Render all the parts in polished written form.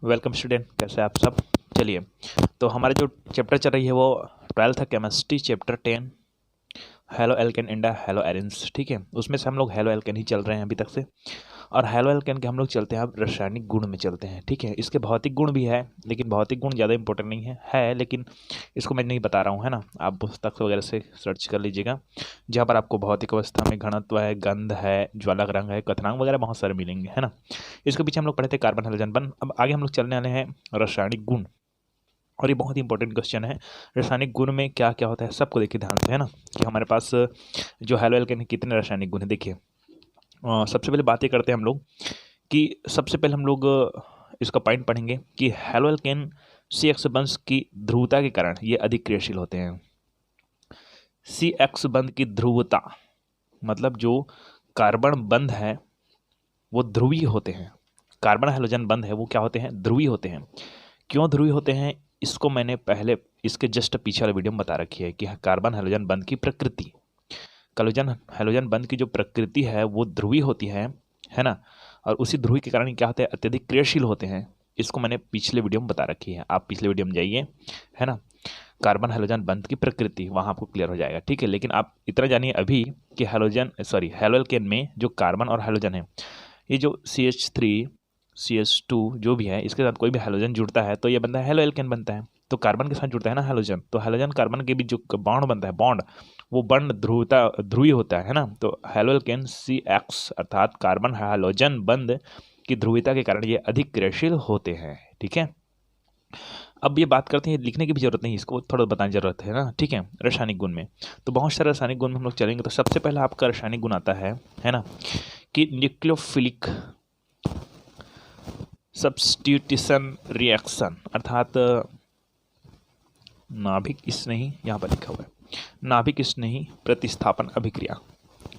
Welcome student, कैसे आप सब। चलिए, तो हमारे जो चैप्टर चल रही है वो 12th chemistry chapter 10 halo alkane and hello arenes. ठीक है, उसमें से हम लोग हेलो एल्केन ही चल रहे हैं अभी तक से। और हेलो एल्केन के हम लोग चलते हैं अब रासायनिक गुण में चलते हैं। ठीक है, इसके भौतिक गुण भी है लेकिन भौतिक गुण ज़्यादा इंपॉर्टेंट नहीं है लेकिन इसको मैं नहीं बता रहा हूँ, है ना। आप पुस्तक वगैरह से सर्च कर लीजिएगा, जहाँ पर आपको भौतिक अवस्था में घनत्व है, गंध है, ज्वालक रंग है, क्वथनांक वगैरह बहुत सारे मिलेंगे, है ना। इसके पीछे हम लोग पढ़े थे कार्बन हाइड्रोजन बंध। अब आगे हम लोग चलने वाले हैं रासायनिक गुण, और ये बहुत ही इंपॉर्टेंट क्वेश्चन है। रासायनिक गुण में क्या क्या होता है सबको देखिए ध्यान से, है ना, कि हमारे पास जो हेलो एल्केन कितने रासायनिक गुण है। देखिए, सबसे पहले बातें करते हैं हम लोग कि सबसे पहले हम लोग इसका पॉइंट पढ़ेंगे कि हेलो एल्केन सी एक्स बंध की ध्रुवता के कारण ये अधिक क्रियाशील होते हैं। सी एक्स बंध की ध्रुवता मतलब जो कार्बन बंध है वो ध्रुवीय होते हैं। कार्बन हाइड्रोजन बंध है वो क्या होते हैं, ध्रुवीय होते हैं। क्यों ध्रुवीय होते हैं इसको मैंने पहले इसके जस्ट पीछे वाले वीडियो में बता रखी है कि कार्बन हाइड्रोजन बंध की प्रकृति, कार्बन हाइड्रोजन बंध की जो प्रकृति है वो ध्रुवीय होती है ना। और उसी ध्रुवी के कारण क्या होते हैं, अत्यधिक क्रियाशील होते हैं। इसको मैंने पिछले वीडियो में बता रखी है, आप पिछले वीडियो में जाइए, है ना। कार्बन हाइड्रोजन बंध की प्रकृति वहाँ आपको क्लियर हो जाएगा। ठीक है, लेकिन आप इतना जानिए अभी कि हेलो एल्केन में जो कार्बन और हाइड्रोजन है, ये जो CH3 CH2 जो भी है, इसके साथ कोई भी हाइड्रोजन जुड़ता है तो ये बनता है हेलो एल्केन बनता है। तो कार्बन के साथ जुड़ता है ना हाइड्रोजन, तो हाइड्रोजन कार्बन के बीच जो बॉन्ड बनता है, बॉन्ड वो बॉन्ड ध्रुवीय होता है ना। तो हेलो एल्केन CX अर्थात कार्बन हाइड्रोजन बंध की ध्रुवीयता के कारण ये अधिक क्रियाशील होते हैं। ठीक है, अब ये बात करते हैं, लिखने की भी जरूरत नहीं, इसको थोड़ा बताने की जरूरत है ना। ठीक है, रासायनिक गुण में तो बहुत सारे रासायनिक गुण में हम लोग चलेंगे। तो सबसे पहला आपका रासायनिक गुण आता है ना, कि न्यूक्लियोफिलिक सब्स्टिट्यूशन रिएक्शन अर्थात नाभिक स्नेही, यहाँ पर लिखा हुआ है नाभिक स्नेही प्रतिस्थापन अभिक्रिया।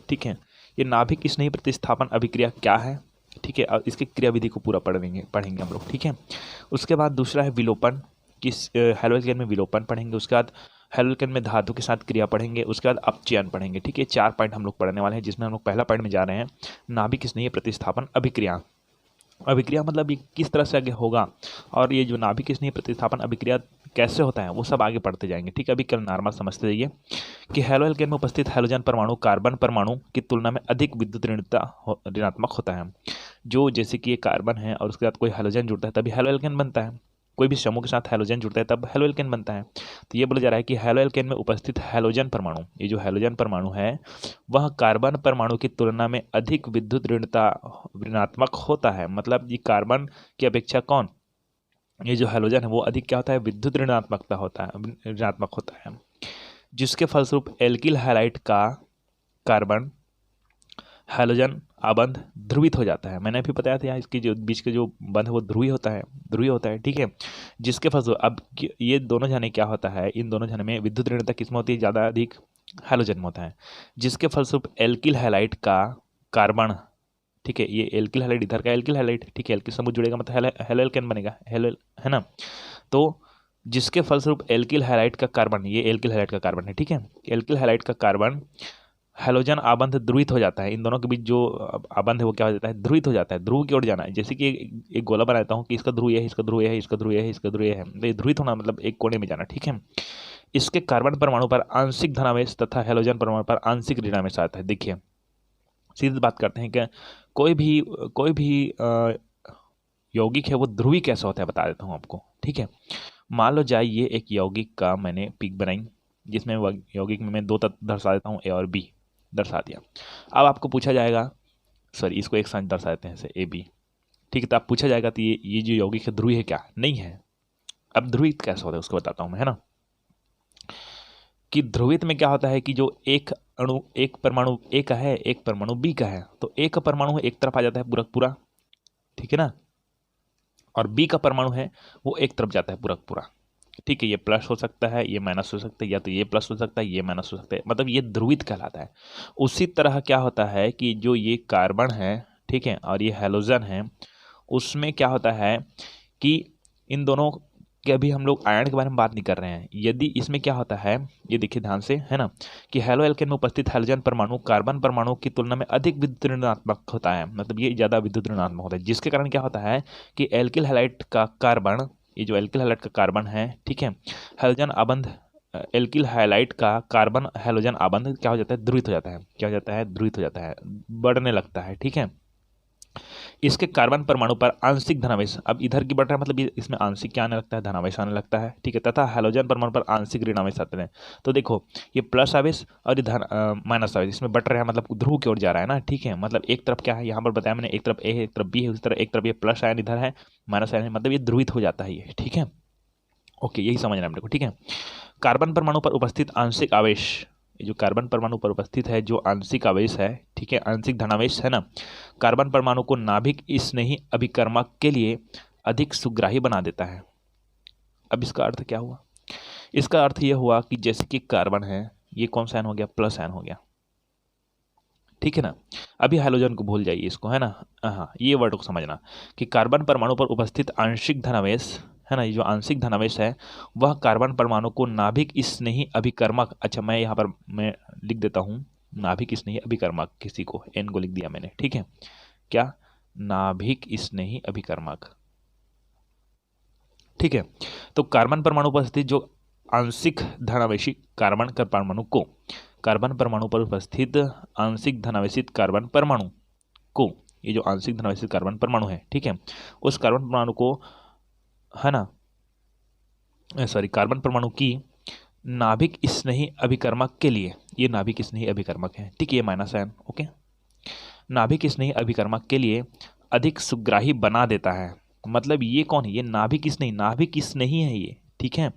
ठीक है, ये नाभिक स्नेही प्रतिस्थापन अभिक्रिया क्या है, ठीक है, और इसकी क्रियाविधि को पूरा पढ़ेंगे हम लोग। ठीक है, उसके बाद दूसरा है विलोपन, किस हेलो एल्केन में विलोपन पढ़ेंगे। उसके बाद हेलो एल्केन में धातु के साथ क्रिया पढ़ेंगे। उसके बाद अपचयन पढ़ेंगे। ठीक है, 4 पॉइंट हम लोग पढ़ने वाले हैं, जिसमें हम लोग पहला पॉइंट में जा रहे हैं नाभिक स्नेही प्रतिस्थापन अभिक्रिया। अभिक्रिया मतलब ये किस तरह से आगे होगा, और ये जो नाभिक स्नेही प्रतिस्थापन अभिक्रिया कैसे होता है वो सब आगे पढ़ते जाएंगे। ठीक है, अभी कल नॉर्मल समझते जाइए कि हेलो एल्केन में उपस्थित हाइड्रोजन परमाणु कार्बन परमाणु की तुलना में अधिक विद्युत ऋणात्मक होता है। जो जैसे कि ये कार्बन है और उसके साथ कोई हाइड्रोजन जुड़ता है तभी हेलो एल्केन बनता है, कोई भी समूह के साथ हाइड्रोजन जुड़ता है तब हेलो एल्केन बनता है। तो ये बोला जा रहा है कि हेलो एल्केन में उपस्थित हाइड्रोजन परमाणु, ये जो हाइड्रोजन परमाणु है वह कार्बन परमाणु की तुलना में अधिक विद्युत ऋणात्मक होता है। मतलब ये कार्बन की अपेक्षा कौन, ये जो हाइड्रोजन है वो अधिक क्या होता है, विद्युत ऋणात्मक होता है, जिसके फलस्वरूप एल्किल हैलाइड का कार्बन हाइड्रोजन आबंध ध्रुवित हो जाता है। मैंने अभी बताया था यहाँ इसके जो बीच के जो बंध है वो ध्रुवीय होता है। ठीक है, जिसके फलस्वरूप अब ये दोनों जाने क्या होता है, इन दोनों जाने में विद्युत ऋणता किसमें होती है, ज़्यादा अधिक हाइड्रोजन में होता है, जिसके फलस्वरूप एल्किल हैलाइड का कार्बन, ठीक है, ये एल्किल हैलाइड इधर का एल्किल हैलाइड, ठीक है, एल्किल समूह जुड़ेगा मतलब हेलो एल्केन बनेगा, हेलो, है ना। तो जिसके फलस्वरूप एल्किल हैलाइड का कार्बन, ये एल्किल हैलाइड का कार्बन है, ठीक है, एल्किल हैलाइड का कार्बन हैलोजन आबंध ध्रुवित हो जाता है। इन दोनों के बीच जो आबंध है वो क्या हो जाता है, ध्रुवित हो जाता है, ध्रुव की ओर जाना है। जैसे कि एक गोला बनाता हूँ कि इसका ध्रुव है, इसका ध्रुव है, इसका ध्रुव है, इसका ध्रुव है, तो ये ध्रुवित होना मतलब एक कोने में जाना। ठीक है, इसके कार्बन परमाणु पर आंशिक धनावेश तथा हैलोजन परमाणु पर आंशिक ऋणावेश आता है। देखिए, सीधी बात करते हैं कि कोई भी यौगिक है वो ध्रुवी कैसा होता है बता देता हूँ आपको। ठीक है, मान लो जाए ये एक यौगिक का मैंने पिक बनाई, जिसमें यौगिक में मैं 2 तत्व दर्शा देता हूँ, A और B दर्शा दिया। अब आपको पूछा जाएगा, सॉरी इसको एक साथ दर्शा देते हैं ऐसे AB। ठीक है, तो आप पूछा जाएगा तो ये जो यौगिक है ध्रुवी है क्या, नहीं है। अब ध्रुवित कैसे होता है उसको बताता हूँ मैं, है ना, कि ध्रुवित में क्या होता है कि जो एक परमाणु A का है, एक परमाणु B का है, तो A का परमाणु एक तरफ आ जाता है पूरा पूरा, ठीक है ना, और B का परमाणु है वो एक तरफ जाता है पूरा पूरा। ठीक है, ये प्लस हो सकता है, ये माइनस हो सकता है, या तो ये प्लस हो सकता है, ये माइनस हो सकता है, मतलब ये ध्रुवित कहलाता है। उसी तरह क्या होता है कि जो ये कार्बन है, ठीक है, और ये हैलोजन है, उसमें क्या होता है कि इन दोनों कि अभी हम लोग आयन के बारे में बात नहीं कर रहे हैं। यदि इसमें क्या होता है, ये देखिए ध्यान से, है ना, कि हेलो एल्केन में उपस्थित हाइड्रोजन परमाणु कार्बन परमाणु की तुलना में अधिक विद्युत ऋणात्मक होता है, मतलब ये ज़्यादा विद्युत ऋणात्मक होता है, जिसके कारण क्या होता है कि एल्किल हैलाइड का कार्बन, ये जो एल्किल हैलाइड का कार्बन है, ठीक है, हाइड्रोजन आबंध, एल्किल हैलाइड का कार्बन हैलोजन आबंध क्या हो जाता है, ध्रुवित हो जाता है। क्या हो जाता है, ध्रुवित हो जाता है, बढ़ने लगता है, ठीक है। इसके कार्बन परमाणु पर आंशिक धनावेश, अब इधर की बढ़ रहा है, मतलब इसमें आंशिक क्या आने लगता है, धनावेश आने लगता है, ठीक है, तथा हैलोजन परमाणु पर आंशिक ऋणावेश आते हैं। तो देखो ये प्लस आवेश और ये धन माइनस आवेश इसमें बढ़ रहा है, मतलब ध्रुव की ओर जा रहा है ना, ठीक है। मतलब एक तरफ क्या है, यहाँ पर बताया मैंने, एक तरफ ए है, एक तरफ बी है, उसी तरह एक तरफ ये प्लस आयन इधर है, माइनस आयन है, मतलब ये ध्रुवित हो जाता है ये, ठीक है। ओके, यही समझना है अपने को, ठीक है। कार्बन परमाणु पर उपस्थित आंशिक आवेश, ये जो कार्बन परमाणु पर उपस्थित है जो आंशिक आवेश है, ठीक है, आंशिक धनावेश है ना, कार्बन परमाणु को नाभिक स्नेही अभिकर्मक के लिए अधिक सुग्राही बना देता है। अब इसका अर्थ क्या हुआ, इसका अर्थ यह हुआ कि जैसे कि कार्बन है, ये कौन सा आयन हो गया, प्लस आयन हो गया, ठीक है ना। अभी हाइड्रोजन को भूल जाइए इसको, है ना, हाँ ये वर्ड को समझना कि कार्बन परमाणु पर उपस्थित आंशिक धनावेश, है ना, ये जो आंशिक धनावेश है वह कार्बन परमाणु को नाभिक स्नेही अभिकर्मक, अच्छा मैं यहाँ पर मैं लिख देता हूँ नाभिक स्नेही अभिकर्मक, किसी को एन को लिख दिया मैंने, ठीक है, क्या, नाभिक स्नेही अभिकर्मक, ठीक है। तो कार्बन परमाणु पर उपस्थित जो आंशिक धनावेशी कार्बन का परमाणु को, कार्बन परमाणु पर उपस्थित आंशिक धनावेशित कार्बन परमाणु को, ये जो आंशिक धनावेशित कार्बन परमाणु है, ठीक है, उस कार्बन परमाणु को, है ना, सॉरी, कार्बन परमाणु की नाभिक स्नेही अभिकर्मक के लिए, ये नाभिक स्नेही अभिकर्मक है, ठीक है, ये माइनस आयन, ओके, नाभिक स्नेही अभिकर्मक के लिए अधिक सुग्राही बना देता है। मतलब ये कौन है, ये नाभिक स्नेही, नाभिक स्नेही है ये, ठीक है।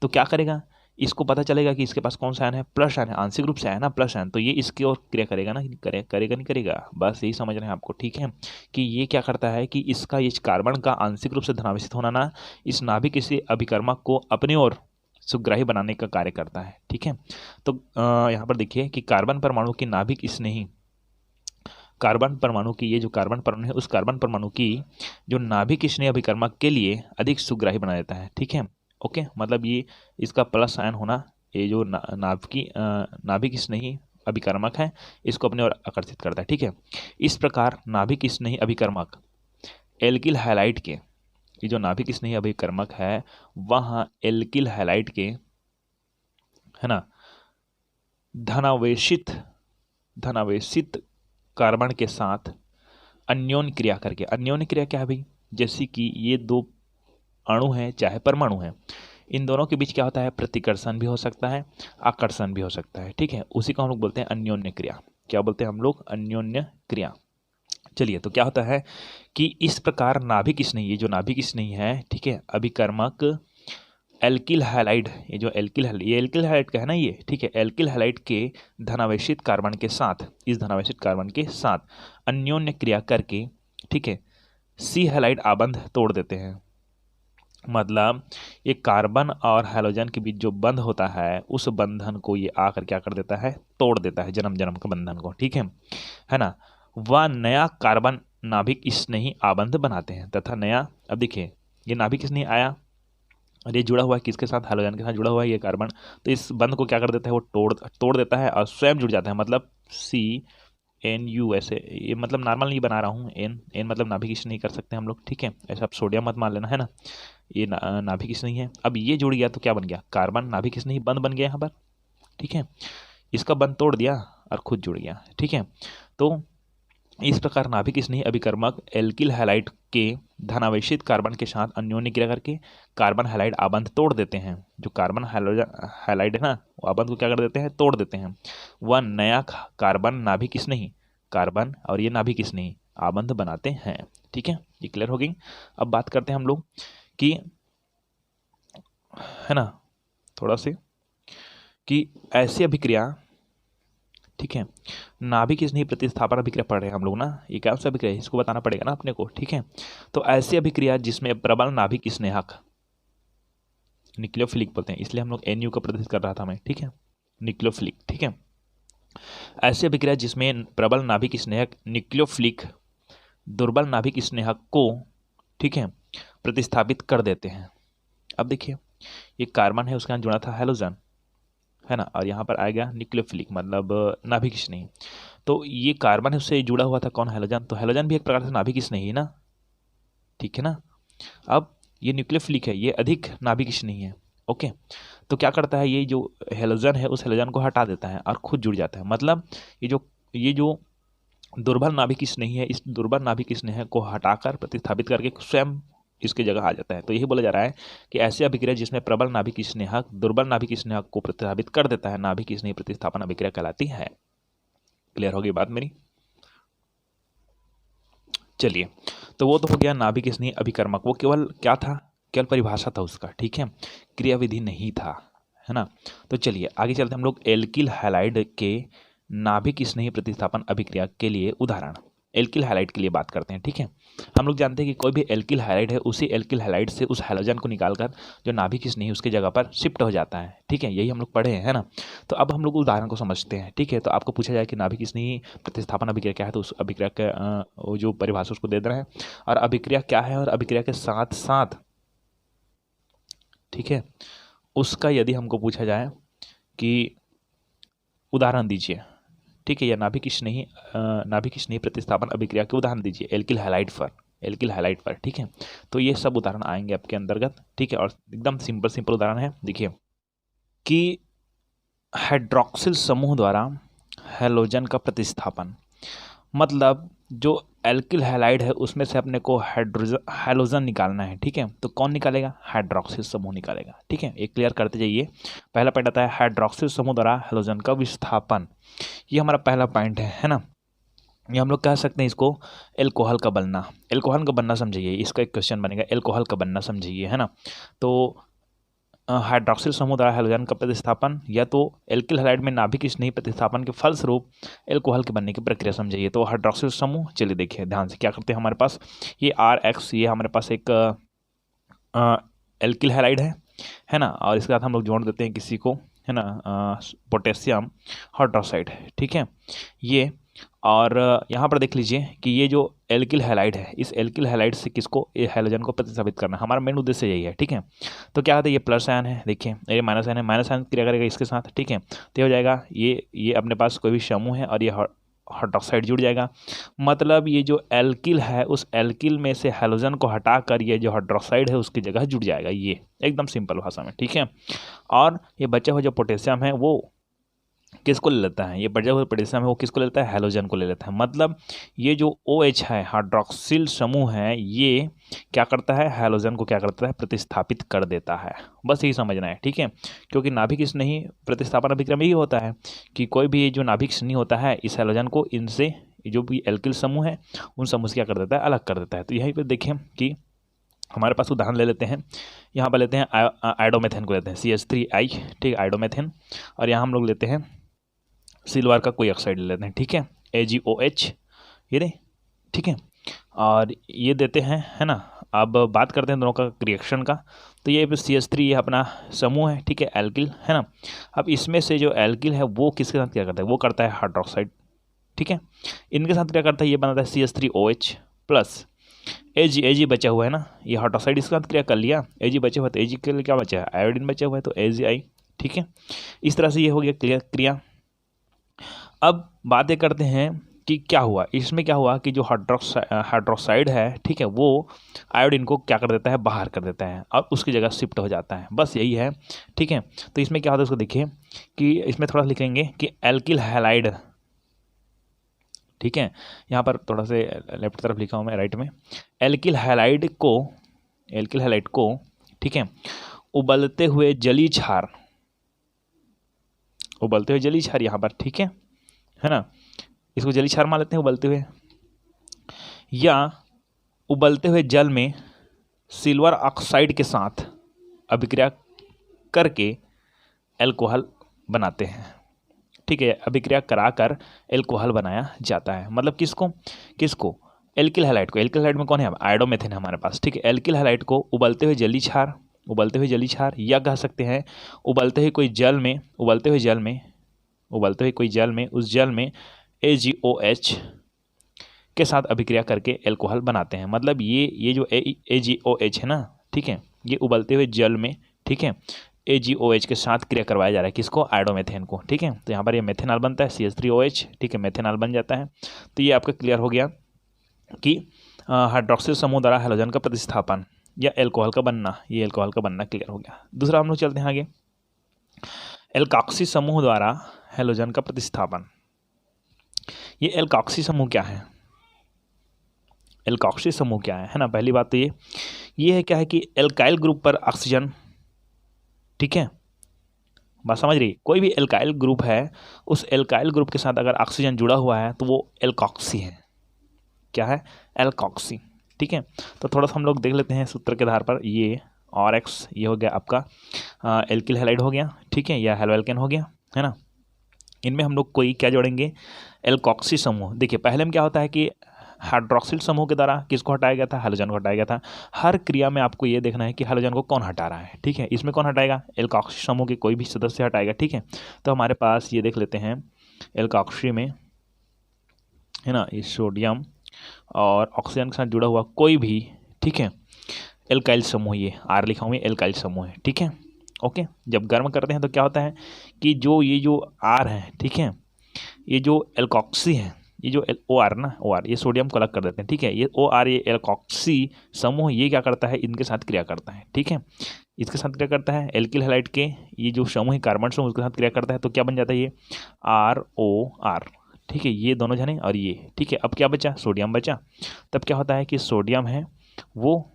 तो क्या करेगा, इसको पता चलेगा कि इसके पास कौन सा आयन है, प्लस आयन है, आंशिक रूप से है ना प्लस आयन, तो ये इसकी ओर क्रिया करेगा ना, करेगा नहीं करेगा, बस यही समझ रहे हैं आपको, ठीक है, कि ये क्या करता है कि इसका इस कार्बन का आंशिक रूप से धनावेशित होना ना इस नाभिक से अभिकर्मक को अपनी ओर सुग्राही बनाने का कार्य करता है, ठीक है। तो यहाँ पर देखिए कि कार्बन परमाणु की नाभिक स्नेही, कार्बन परमाणु की, ये जो कार्बन परमाणु है उस कार्बन परमाणु की जो नाभिक स्नेही अभिकर्मक के लिए अधिक सुग्राही बना देता है, ठीक है। ओके, मतलब ये इसका प्लस आयन होना, ये जो नाभिक स्नेही अभिकर्मक है इसको अपने ओर आकर्षित करता है, ठीक है। इस प्रकार नाभिक स्नेही अभिकर्मक एल्किल हैलाइड के, ये जो नाभिक स्नेही अभिकर्मक है वह एल्किल हैलाइड के, है ना, धनावेशित कार्बन के साथ अन्योन्य क्रिया करके, अन्योन्य क्रिया क्या है भाई, जैसे कि ये दो अणु हैं चाहे परमाणु हैं, इन दोनों के बीच क्या होता है, प्रतिकर्षण भी हो सकता है, आकर्षण भी हो सकता है, ठीक है, उसी को हम लोग बोलते हैं अन्योन्य क्रिया। क्या बोलते हैं हम लोग, अन्योन्य क्रिया। चलिए, तो क्या होता है कि इस प्रकार नाभिक स्नेही, ये जो नाभिक स्नेही है, ठीक है, अभिकर्मक एल्किल हैलाइड, ये जो एल्किल हैलाइड का है ना ये, ठीक है, एल्किल हैलाइड के धनावेशित कार्बन के साथ, इस धनावेशित कार्बन के साथ अन्योन्य क्रिया करके, ठीक है, सी हैलाइड आबंध तोड़ देते हैं। मतलब ये कार्बन और हैलोजन के बीच जो बंध होता है उस बंधन को ये आकर क्या कर देता है, तोड़ देता है, जन्म जन्म के बंधन को, ठीक है ना। वह नया कार्बन नाभिक स्नेही आबंध बनाते हैं तथा नया, अब देखिए ये नाभिक स्नेही आया और ये जुड़ा हुआ है किसके साथ, हैलोजन के साथ जुड़ा हुआ है ये कार्बन, तो इस बंध को क्या कर देता है, वो तोड़ देता है और स्वयं जुड़ जाता है। मतलब CNU, ऐसे ये मतलब नॉर्मल नहीं बना रहा हूँ, एन मतलब नाभिक स्नेही कर सकते हैं हम लोग, ठीक है, ऐसा आप सोडियम मत मान लेना, है ना, ये नाभिक स्नेही है। अब ये जुड़ गया तो क्या बन गया, कार्बन नाभिक स्नेही बंध बन गया यहाँ पर, ठीक है, इसका बंध तोड़ दिया और खुद जुड़ गया, ठीक है। तो इस प्रकार नाभिक स्नेही अभिकर्मक एल्किल हैलाइड के धनावेशित कार्बन के साथ अन्योन्य क्रिया करके कार्बन हैलाइड आबंध तोड़ देते हैं। जो कार्बन हैलाइड है ना, वो आबंध को क्या कर देते हैं, तोड़ देते हैं। वह नया कार्बन नाभिक स्नेही, कार्बन और ये नाभिक स्नेही आबंध बनाते हैं, ठीक है, ये क्लियर हो गई। अब बात करते हैं हम लोग कि, है ना, थोड़ा से कि ऐसी अभिक्रिया, ठीक है, नाभिक स्नेही प्रतिस्थापन अभिक्रिया पढ़ रहे हैं हम लोग ना, ये क्या सा अभिक्रिया है इसको बताना पड़ेगा ना अपने को, ठीक है। तो ऐसी अभिक्रिया जिसमें प्रबल नाभिक स्नेहक, न्यूक्लियोफिलिक बोलते हैं, इसलिए हम लोग NU का प्रदर्शित कर रहा था मैं, ठीक है, न्यूक्लियोफिलिक, ठीक है। ऐसी अभिक्रिया जिसमें प्रबल नाभिक स्नेहक न्यूक्लियोफिलिक दुर्बल नाभिक स्नेहक को, ठीक है, प्रतिस्थापित कर देते हैं। अब देखिए ये कार्बन है, उसके साथ जुड़ा था हैलोजन, है ना, और यहाँ पर आ गया न्यूक्लियोफिलिक मतलब नाभिक स्नेही। तो ये कार्बन है उससे जुड़ा हुआ था कौन, हैलोजन, तो हैलोजन भी एक प्रकार से नाभिक स्नेही है ना, ठीक है ना। अब ये न्यूक्लियोफिलिक है, ये अधिक नाभिक स्नेही है। ओके, तो क्या करता है, ये जो हैलोजन है उस हैलोजन को हटा देता है और खुद जुड़ जाता है। मतलब ये जो दुर्बल नाभिक स्नेही है, इस दुर्बल नाभिक स्नेह को हटाकर प्रतिस्थापित करके स्वयं इसकी जगह आ जाता है। तो यही बोला जा रहा है कि ऐसी अभिक्रिया जिसमें प्रबल नाभिक स्नेहक दुर्बल नाभिक स्नेहक को प्रतिस्थापित कर देता है, नाभिक स्नेही प्रतिस्थापन अभिक्रिया कहलाती है। क्लियर होगी बात मेरी? चलिए, तो वो तो हो गया नाभिक स्नेही अभिकर्मक, वो केवल क्या था, केवल परिभाषा था उसका, ठीक है, क्रियाविधि नहीं था, है ना। तो चलिए आगे चलते हैं हम लोग एल्किल हैलाइड के नाभिक स्नेही प्रतिस्थापन अभिक्रिया के लिए उदाहरण, एल्किल हैलाइड के लिए बात करते हैं, ठीक है। हम लोग जानते हैं कि कोई भी एल्किल हैलाइड है, उसी एल्किल हैलाइड से उस हैलोजन को निकालकर जो नाभिक स्नेही उसकी जगह पर शिफ्ट हो जाता है, ठीक है, यही हम लोग पढ़े हैं, है ना। तो अब हम लोग उदाहरण को समझते हैं, ठीक है। तो आपको पूछा जाए कि नाभिक स्नेही प्रतिस्थापन अभिक्रिया क्या है, तो उस अभिक्रिया के वो जो परिभाषा उसको दे रहे हैं, और अभिक्रिया क्या है, और अभिक्रिया के साथ साथ, ठीक है, उसका यदि हमको पूछा जाए कि उदाहरण दीजिए, ठीक है, या नाभिक स्नेही प्रतिस्थापन अभिक्रिया के उदाहरण दीजिए एल्किल हैलाइड पर, ठीक है। तो ये सब उदाहरण आएंगे आपके अंतर्गत, ठीक है, और एकदम सिंपल उदाहरण है। देखिए कि हाइड्रोक्सिल समूह द्वारा हैलोजन का प्रतिस्थापन, मतलब जो एल्किल हैलाइड है उसमें से अपने को हैलोजन निकालना है, ठीक है। तो कौन निकालेगा, हाइड्रोक्सिल समूह निकालेगा, ठीक है। एक क्लियर करते जाइए। पहला पॉइंट आता है हाइड्रोक्सिल समूह द्वारा हैलोजन का विस्थापन, ये हमारा पहला पॉइंट है ना। ये हम लोग कह सकते हैं इसको एल्कोहल का बनना समझिए, इसका एक क्वेश्चन बनेगा, एल्कोहल का बनना समझिए, है ना। तो हाइड्रोक्सिल समूह द्वारा हैलोजन का प्रतिस्थापन, या तो एल्किल हैलाइड में नाभिक स्नेही प्रतिस्थापन के फलस्वरूप एल्कोहल के बनने की प्रक्रिया समझिए। तो हाइड्रोक्सिल समूह, चलिए देखिए ध्यान से क्या करते हैं, हमारे पास ये RX, ये हमारे पास एक एल्किल हैलाइड है ना, और इसके साथ हम लोग जोड़ देते हैं किसी को, है ना, पोटेशियम हाइड्रोक्साइड, ठीक है ये। और यहाँ पर देख लीजिए कि ये जो एल्किल हैलाइड है, इस एल्किल हैलाइड से किसको, ये हैलोजन को प्रतिस्थापित करना, हमारा मेन उद्देश्य यही है, ठीक है। तो क्या कहते हैं, ये प्लस आयन है, देखिए ये माइनस आयन है, माइनस आयन क्रिया करेगा इसके साथ, ठीक है। तो हो जाएगा ये अपने पास कोई भी समूह है और ये हाइड्रोक्साइड जुड़ जाएगा। मतलब ये जो एल्किल है उस एल्किल में से हैलोजन को हटाकर ये जो हाइड्रोक्साइड है उसकी जगह जुड़ जाएगा, ये एकदम सिंपल भाषा में, ठीक है। और ये बचा हुआ जो पोटेशियम है वो किसको ले लेता है, ये बचा हुआ पोटेशियम है वो किसको ले लेता है, हैलोजन को ले लेता है। मतलब ये जो OH है, हाइड्रोक्सिल समूह है, ये क्या करता है, हैलोजन को क्या करता है, प्रतिस्थापित कर देता है। बस यही समझना है, ठीक है। क्योंकि नाभिक स्नेही प्रतिस्थापन अभिक्रिया में यही होता है कि कोई भी जो नाभिक स्नेही होता है इस हैलोजन को इनसे जो भी एल्किल समूह है उन समूह से क्या कर देता है, अलग कर देता है। तो यहीं पर देखें कि हमारे पास उदाहरण ले लेते हैं, यहाँ पर लेते हैं आयोडोमेथेन को लेते हैं, CH3I, ठीक है, आयोडोमेथेन। और यहाँ हम लोग लेते हैं सिल्वर का कोई ऑक्साइड ले लेते हैं, ठीक है, AgOH, ये दे, ठीक है, और ये देते हैं, है ना। अब बात करते हैं दोनों का रिएक्शन का। तो ये CH3 ये अपना समूह है, ठीक है, एल्किल, है ना। अब इसमें से जो एल्किल है वो किसके साथ क्या करता है, वो करता है हाइड्रोक्साइड, ठीक है। इनके साथ क्या करता है, ये बनाता है CH3OH प्लस Ag बचा हुआ है ना, ये हाइड्रोक्साइड इसके साथ क्रिया कर लिया, Ag बचे हुआ, तो Ag के लिए क्या बचा है, आयोडीन बचा हुआ है, तो AgI, ठीक है। इस तरह से ये हो गया क्रिया। अब बातें करते हैं कि क्या हुआ इसमें, क्या हुआ कि जो हाइड्रोक्साइड है, ठीक है, वो आयोडीन को क्या कर देता है, बाहर कर देता है और उसकी जगह शिफ्ट हो जाता है, बस यही है, ठीक है। तो इसमें क्या होता है उसको देखिए कि इसमें थोड़ा लिखेंगे कि एल्किल हैलाइड, ठीक है, यहाँ पर थोड़ा से लेफ्ट तरफ लिखा हूँ मैं, राइट में, एल्किल हैलाइड को, ठीक है, उबलते हुए जली क्षार यहाँ पर, ठीक है ना, इसको जली क्षार मान लेते हैं उबलते हुए, या उबलते हुए जल में सिल्वर ऑक्साइड के साथ अभिक्रिया करके एल्कोहल बनाते हैं, ठीक है, अभिक्रिया कराकर एल्कोहल बनाया जाता है। मतलब किसको एल्किल हैलाइड में कौन है, आयोडोमेथेन है हमारे पास, ठीक है। एल्किल हैलाइड को उबलते हुए जली क्षार, या कह सकते हैं उबलते हुए कोई जल में उस जल में AgOH के साथ अभिक्रिया करके एल्कोहल बनाते हैं। मतलब ये जो AgOH है ना, ठीक है, ये उबलते हुए जल में, ठीक है, AgOH के साथ क्रिया करवाया जा रहा है, किसको, आयोडोमेथेन को, ठीक है। तो यहाँ पर ये मेथेनॉल बनता है CH3OH, ठीक है, मेथेनॉल बन जाता है। तो ये आपका क्लियर हो गया कि हाइड्रोक्सिल समूह द्वारा हैलोजन का प्रतिस्थापन या एल्कोहल का बनना, ये एल्कोहल का बनना क्लियर हो गया। दूसरा हम लोग चलते हैं आगे, एल्कॉक्सी समूह द्वारा हैलोजन का प्रतिस्थापन। ये एल्कॉक्सी समूह क्या है, एल्कॉक्सी समूह क्या है ना। पहली बात तो ये है क्या है कि एल्काइल ग्रुप पर ऑक्सीजन, ठीक है, बात समझ रही, कोई भी एल्काइल ग्रुप है, उस एल्काइल ग्रुप के साथ अगर ऑक्सीजन जुड़ा हुआ है तो वो एल्कॉक्सी है। क्या है, एल्कॉक्सी, ठीक है। तो थोड़ा सा हम लोग देख लेते हैं सूत्र के आधार पर। ये RX ये हो गया आपका एल्किल हैलाइड हो गया, ठीक है, या हेलोएल्केन हो गया, है ना। इनमें हम लोग कोई क्या जोड़ेंगे, एल्कॉक्सी समूह। देखिए पहले में क्या होता है कि हाइड्रोक्सिल समूह के द्वारा किसको हटाया गया था, हैलोजन को हटाया गया था। हर क्रिया में आपको ये देखना है कि हैलोजन को कौन हटा रहा है, ठीक है। इसमें कौन हटाएगा, एल्कॉक्सी समूह के कोई भी सदस्य हटाएगा, ठीक है। तो हमारे पास ये देख लेते हैं एल्कॉक्सी में, है ना, ये सोडियम और ऑक्सीजन के साथ जुड़ा हुआ कोई भी, ठीक है, एल्काइल समूह, ये R लिखा हुआ है, एल्काइल समूह है, ठीक है, ओके। जब गर्म करते हैं तो क्या होता है कि ये जो R है, ठीक है, ये जो एल्कॉक्सी है, ये जो OR ना, OR ये सोडियम को अलग कर देते हैं, ठीक है। ये OR ये एल्कॉक्सी समूह ये क्या करता है, इनके साथ क्रिया करता है, ठीक है, इसके साथ क्रिया करता है। एल्किल हैलाइड के ये जो समूह है, कार्बन समूह, उसके साथ क्रिया करता है, तो क्या बन जाता है, ये ROR, ठीक है, ये दोनों जने और ये, ठीक है। अब क्या बचा, सोडियम बचा। तब क्या होता है कि सोडियम है वो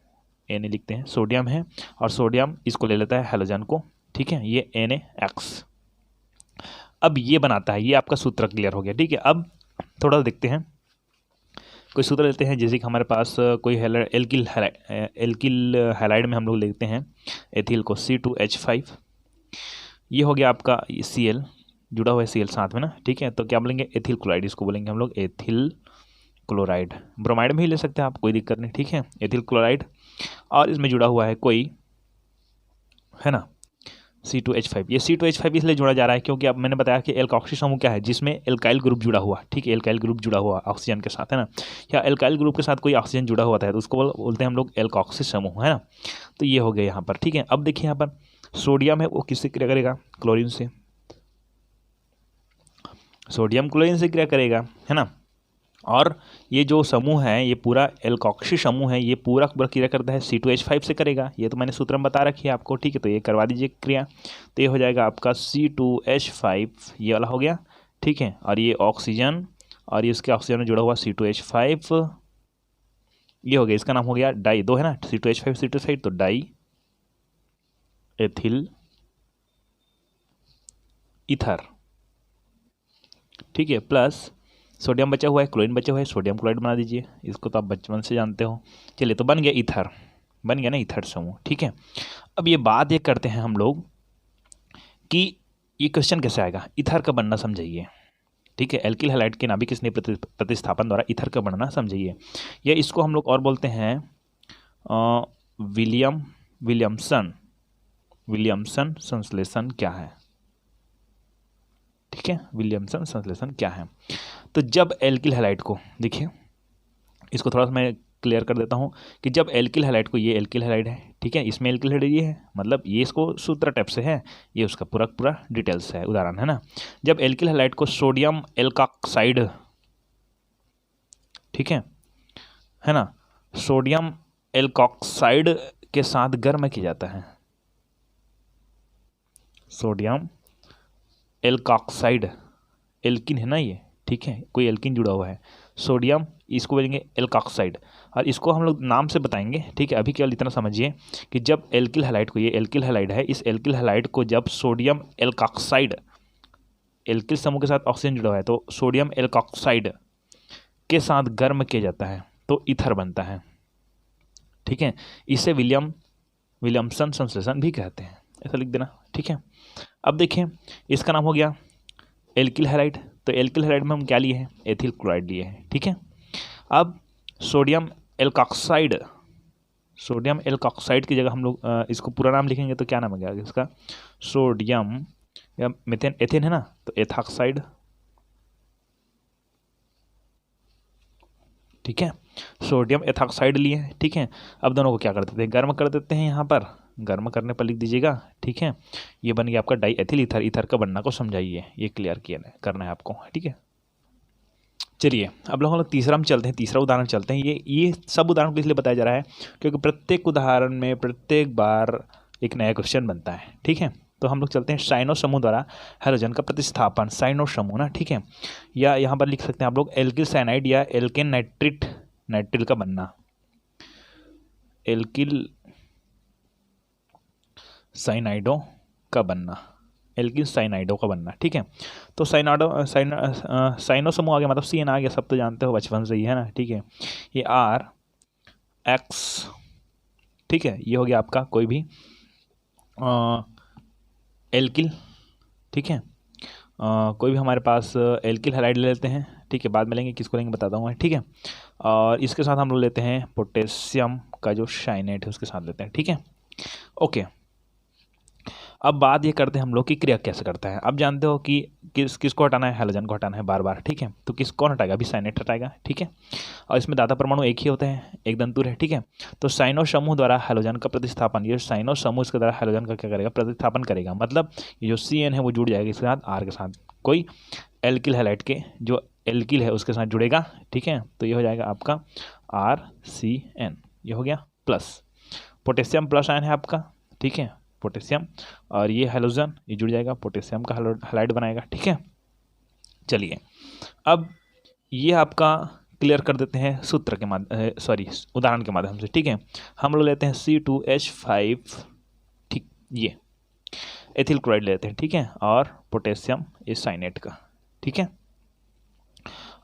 Na लिखते हैं, सोडियम है और सोडियम इसको ले लेता है हैलोजन को, ठीक है, ये NaX। अब ये बनाता है, ये आपका सूत्र क्लियर हो गया, ठीक है। अब थोड़ा देखते हैं, कोई सूत्र लेते हैं, जैसे कि हमारे पास कोई एल्किल हैलाइड में हम लोग लेते हैं एथिल को, C2H5, ये हो गया आपका Cl जुड़ा हुआ है, Cl साथ में ना, ठीक है। तो क्या बोलेंगे, एथिल क्लोराइड, इसको बोलेंगे हम लोग एथिल क्लोराइड। ब्रोमाइड में ही ले सकते हैं आप, कोई दिक्कत नहीं, ठीक है, एथिल क्लोराइड। और इसमें जुड़ा हुआ है कोई, है ना, C2H5। ये C2H5 इसलिए जोड़ा जा रहा है क्योंकि अब मैंने बताया कि एल्कॉक्सी समूह क्या है, जिसमें एल्काइल ग्रुप जुड़ा हुआ, ठीक है, एल्काइल ग्रुप जुड़ा हुआ ऑक्सीजन के साथ, है ना, या एल्काइल ग्रुप के साथ कोई ऑक्सीजन जुड़ा हुआ है तो उसको बोलते हैं हम लोग एल्कॉक्सी समूह, है ना। तो ये हो गया यहाँ पर, ठीक है। अब देखिए यहाँ पर सोडियम है वो किससे क्रिया करेगा, क्लोरीन से, सोडियम क्लोरीन से क्रिया करेगा, है ना। और ये जो समूह है, ये पूरा एल्कॉक्सी समूह है, ये पूरा क्रिया करता है C2H5 से करेगा, ये तो मैंने सूत्र में बता रखी है आपको, ठीक है। तो ये करवा दीजिए क्रिया, तो ये हो जाएगा आपका C2H5, ये वाला हो गया, ठीक है। और ये ऑक्सीजन और ये उसके ऑक्सीजन में जुड़ा हुआ C2H5, ये हो गया, इसका नाम हो गया डाई, दो है ना, C2H5 C2H5, तो डाई एथिल ईथर, ठीक है, प्लस सोडियम बचा हुआ है, क्लोरीन बचा हुआ है, सोडियम क्लोराइड बना दीजिए, इसको तो आप बचपन से जानते हो। चलिए, तो बन गया ईथर, बन गया ना ईथर समूह, ठीक है। अब ये बात ये करते हैं हम लोग कि ये क्वेश्चन कैसे आएगा, ईथर का बनना समझाइए, ठीक है। एल्किल हैलाइड के नाभिक स्नेह प्रतिस्थापन द्वारा ईथर का बनना समझाइए, या इसको हम लोग और बोलते हैं विलियमसन संश्लेषण क्या है, ठीक है, विलियमसन संश्लेषण क्या है। तो जब एल्किल हैलाइड को, देखिए इसको थोड़ा सा मैं क्लियर कर देता हूँ कि जब एल्किल हैलाइड को, ये एल्किल हैलाइड है, ठीक है, इसमें एल्किल हैलाइड ये है, मतलब ये इसको सूत्र टाइप से है, ये उसका पूरा डिटेल्स है, उदाहरण है ना। जब एल्किल हैलाइड को सोडियम एल्कॉक्साइड, ठीक है ना, सोडियम एल्कॉक्साइड के साथ गर्म किया जाता है, सोडियम एल्कॉक्साइड, एल्किन है ना ये, ठीक है, कोई एल्किन जुड़ा हुआ है, सोडियम, इसको बोलेंगे एल्कॉक्साइड, और इसको हम लोग नाम से बताएंगे, ठीक है। अभी केवल इतना समझिए कि जब एल्किल हैलाइड को, ये एल्किल हैलाइड है, इस एल्किल हैलाइड को जब सोडियम एल्कॉक्साइड, एल्किल समूह के साथ ऑक्सीजन जुड़ा हुआ है, तो सोडियम एल्कॉक्साइड के साथ गर्म किया जाता है तो ईथर बनता है, ठीक है। इसे विलियमसन संश्लेषण भी कहते हैं, ऐसा लिख देना, ठीक है। अब देखिए इसका नाम हो गया एल्किल हैलाइड, तो एल्किल हैलाइड में हम क्या लिए हैं, एथिल क्लोराइड लिए हैं, ठीक है। अब सोडियम एल्कॉक्साइड, सोडियम एल्कॉक्साइड की जगह हम लोग इसको पूरा नाम लिखेंगे तो क्या नाम हो गया इसका, सोडियम या मेथेन, एथेन है ना, तो एथॉक्साइड, ठीक है, सोडियम एथॉक्साइड लिए हैं, ठीक है। अब दोनों को क्या कर देते हैं, गर्म कर देते हैं यहाँ पर, गर्म करने पर लिख दीजिएगा, ठीक है। ये बन गया आपका डाई एथिल ईथर, ईथर का बनना को समझाइए, ये क्लियर किया करना है आपको, ठीक है। चलिए अब लोग तीसरा हम चलते हैं, तीसरा उदाहरण चलते हैं। ये सब उदाहरण इसलिए बताया जा रहा है क्योंकि प्रत्येक उदाहरण में प्रत्येक बार एक नया क्वेश्चन बनता है, ठीक है। तो हम लोग चलते हैं साइनो समूह द्वारा हैलोजन का प्रतिस्थापन, साइनो समूह ना, ठीक है। या यहाँ पर लिख सकते हैं आप लोग एल्किल साइनाइड या एल्केन नाइट्रिट, नाइट्रिल का बनना, एल्किल साइनाइडो का बनना, एल्किल साइनाइडो का बनना, ठीक है। तो साइनो समूह आ गया, मतलब CN आ गया, सब तो जानते हो बचपन से ही, है ना, ठीक है। ये RX, ठीक है, ये हो गया आपका कोई भी एल्किल, ठीक है। कोई भी हमारे पास एल्किल हैलाइड ले लेते हैं, ठीक है, बाद में लेंगे, किसको लेंगे बताता हूँ मैं, ठीक है। और इसके साथ हम लोग लेते हैं पोटेशियम का जो साइनेट है उसके साथ लेते हैं, ठीक है, ओके। अब बात ये करते हैं हम लोग की क्रिया कैसे करता है। अब जानते हो कि किसको हटाना है, हैलोजन को हटाना है बार बार, ठीक है। तो कौन हटाएगा, अभी साइनेट हटाएगा, ठीक है। और इसमें दाता परमाणु एक ही होते हैं, एक दंतुर है, ठीक है। तो साइनो समूह द्वारा हैलोजन का प्रतिस्थापन, ये साइनो समूह इसके द्वारा हैलोजन का क्या करेगा, प्रतिस्थापन करेगा। मतलब ये जो CN है वो जुड़ जाएगा इसके साथ R के साथ, कोई एल्किल हैलाइड के जो एल्किल है उसके साथ जुड़ेगा, ठीक है। तो ये हो जाएगा आपका RCN, ये हो गया प्लस, पोटेशियम प्लस आयन है आपका, ठीक है, पोटेशियम, और ये हैलोजन ये जुड़ जाएगा, पोटेशियम का हैलाइड बनाएगा, ठीक है। चलिए अब ये आपका क्लियर कर देते हैं सूत्र के माध्यम, सॉरी उदाहरण के माध्यम से, ठीक है। हम लोग लेते हैं C2H5, ठीक, ये एथिल क्लोराइड लेते हैं, ठीक है, और पोटेशियम इस साइनेट का, ठीक है।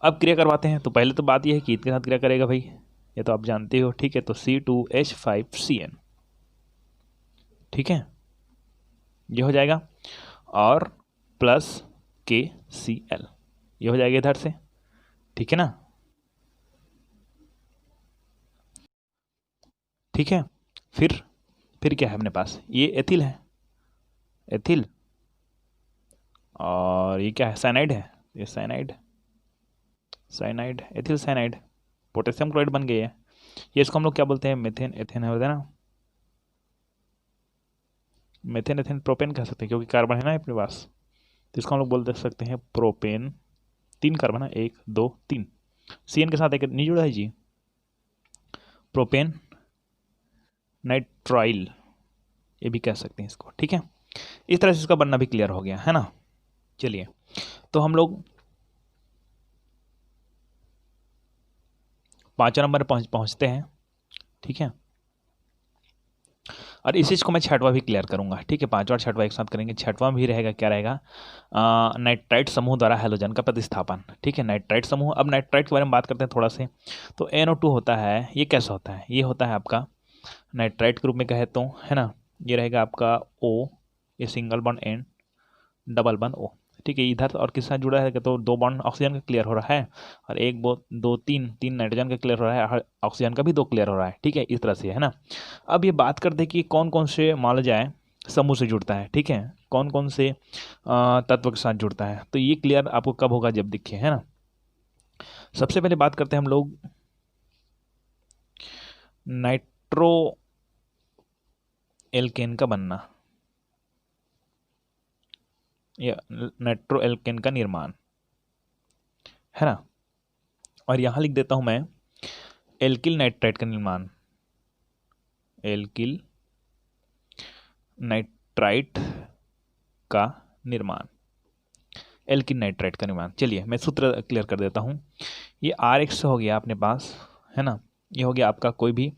अब क्रिया करवाते हैं। तो पहले तो बात यह है कि इसके साथ क्रिया करेगा भाई, ये तो आप जानते हो, ठीक है। तो C2H5CN, ठीक है, ये हो जाएगा, और प्लस KCl, ये हो जाएगा इधर से, ठीक है ना, ठीक है। फिर क्या है अपने पास, ये एथिल है, एथिल, और ये क्या है, साइनाइड है, ये cyanide, cyanide ethyl cyanide, potassium chloride बन गई है। ये इसको हम लोग क्या बोलते हैं, मेथेन एथेन है ना, मेथेन एथेन प्रोपेन कह सकते हैं क्योंकि कार्बन है ना अपने पास, तो इसको हम लोग बोल सकते हैं प्रोपेन, 3 कार्बन है, 1 2 3, CN के साथ एक नहीं जुड़ा है जी, प्रोपेन नाइट्राइल, ये भी कह सकते हैं इसको, ठीक है। इस तरह से इसका बनना भी क्लियर हो गया है ना। चलिए तो हम लोग 5 नंबर पहुंचते हैं, ठीक है। और इस चीज़ को मैं छठवां भी क्लियर करूंगा, ठीक है, 5वां और 6वां एक साथ करेंगे। 6वां भी रहेगा, क्या रहेगा, नाइट्राइट समूह द्वारा हैलोजन का प्रतिस्थापन, ठीक है, नाइट्राइट समूह। अब नाइट्राइट के बारे में बात करते हैं थोड़ा से। तो NO2 होता है, ये कैसा होता है, ये होता है आपका नाइट्राइट के रूप में कहे तो, है ना, ये रहेगा आपका O, ये single bond N, double bond O, ठीक है। इधर और किस साथ जुड़ा है, तो 2 बॉन्ड ऑक्सीजन का क्लियर हो रहा है, और 1 2 3 नाइट्रोजन का क्लियर हो रहा है, ऑक्सीजन का भी 2 क्लियर हो रहा है, ठीक है, इस तरह से, है ना। अब ये बात करते हैं कि कौन कौन से मान जाए समूह से जुड़ता है, ठीक है, कौन कौन से तत्व के साथ जुड़ता है। तो ये क्लियर आपको कब होगा, जब दिखे, है ना। सबसे पहले बात करते हैं हम लोग नाइट्रो एल्केन का बनना या नाइट्रो एल्केन का निर्माण, है ना। और यहां लिख देता हूं मैं एल्किल नाइट्राइट का निर्माण, एल्किल नाइट्राइट का निर्माण, एल्किल नाइट्राइट का निर्माण। चलिए मैं सूत्र क्लियर कर देता हूं। ये RX हो गया अपने पास, है ना, ये हो गया आपका कोई भी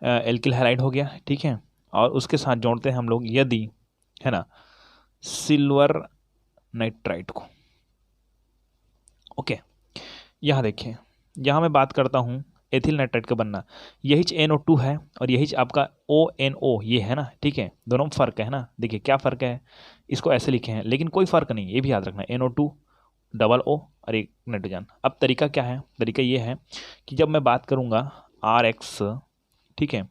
एल्किल हैलाइड हो गया, ठीक है। और उसके साथ जोड़ते हैं हम लोग यदि, है ना, सिल्वर नाइट्राइट को, ओके। यहाँ देखिए, यहाँ मैं बात करता हूँ एथिल नाइट्राइट का बनना, यही NO2 है और यही आपका ONO, ये है ना, ठीक है। दोनों में फ़र्क है ना, देखिए क्या फ़र्क है, इसको ऐसे लिखे हैं लेकिन कोई फ़र्क नहीं, ये भी याद रखना, NO2 डबल O और एक नाइट्रोजन। अब तरीका क्या है, तरीका ये है कि जब मैं बात करूँगा RX, ठीक है,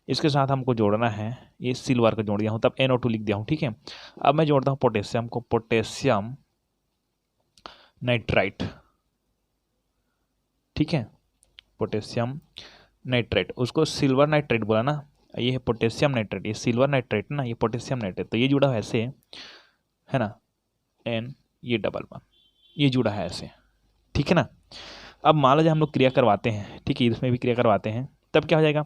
इसके साथ हमको जोड़ना है, ये सिल्वर का जोड़ दिया हूँ, तब NO2 लिख दिया हूँ, ठीक है। अब मैं जोड़ता हूँ पोटेशियम को, पोटेशियम नाइट्राइट, ठीक है, पोटेशियम नाइट्राइट, उसको सिल्वर नाइट्राइट बोला ना, ये है पोटेशियम नाइट्रेट, ये सिल्वर नाइट्रेट ना, ये पोटेशियम नाइट्रेट, तो ये जुड़ा है ऐसे है ना, N, ये डबल बॉन्ड, ये जुड़ा है ऐसे, ठीक है ना। अब मान लो जब हम लोग क्रिया करवाते हैं, ठीक है, इसमें भी क्रिया करवाते हैं, तब क्या हो जाएगा,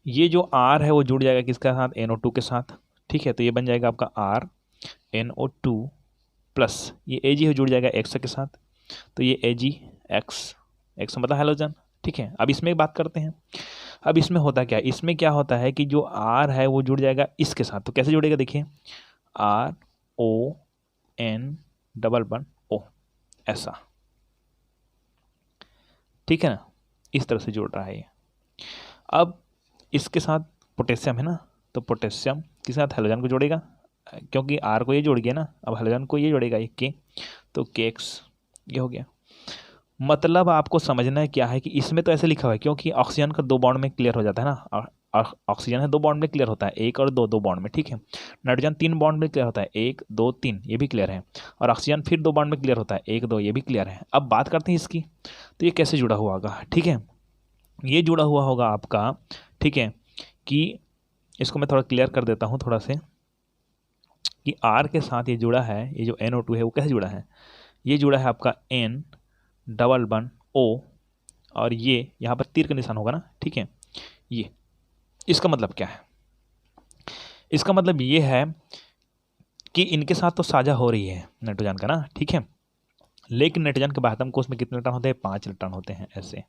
ये जो R है वो जुड़ जाएगा किसके साथ, NO2 के साथ, ठीक है। तो ये बन जाएगा आपका RNO2 प्लस ये Ag जुड़ जाएगा X के साथ, तो ये Ag, X मतलब हेलोजन, ठीक है। अब इसमें बात करते हैं, अब इसमें होता क्या है, इसमें क्या होता है कि जो R है वो जुड़ जाएगा इसके साथ, तो कैसे जुड़ेगा देखिए, RON डबल बॉन्ड O, ऐसा, ठीक है ना, इस तरह से जुड़ रहा है ये। अब इसके साथ पोटेशियम है ना, तो पोटेशियम के साथ हेलोजन को जोड़ेगा, क्योंकि R को ये जोड़ गया ना, अब हेलोजन को ये जोड़ेगा एक के, तो KX ये हो गया। मतलब आपको समझना है क्या है कि इसमें तो ऐसे लिखा हुआ है, क्योंकि ऑक्सीजन का 2 बॉन्ड में क्लियर हो जाता है ना, ऑक्सीजन है 2 बॉन्ड में क्लियर होता है, 1 और 2, 2 बॉन्ड में, ठीक है। नाइट्रोजन 3 बॉन्ड में क्लियर होता है, 1 2 3, ये भी क्लियर है, और ऑक्सीजन फिर 2 बॉन्ड में क्लियर होता है, 1 2, ये भी क्लियर है। अब बात करते हैं इसकी, तो ये कैसे जुड़ा हुआ होगा, ठीक है। ये जुड़ा हुआ होगा आपका, ठीक है, कि इसको मैं थोड़ा क्लियर कर देता हूँ थोड़ा से, कि R के साथ ये जुड़ा है, ये जो NO2 है वो कैसे जुड़ा है, ये जुड़ा है आपका N डबल बॉन्ड O, और ये यहाँ पर तीर का निशान होगा ना, ठीक है। ये इसका मतलब क्या है, इसका मतलब ये है कि इनके साथ तो साझा हो रही है नाइट्रोजन का ना, ठीक है, लेकिन नाइट्रोजन के बाह्यतम कोश में कितने इलेक्ट्रॉन होते हैं, 5 इलेक्ट्रॉन होते हैं ऐसे।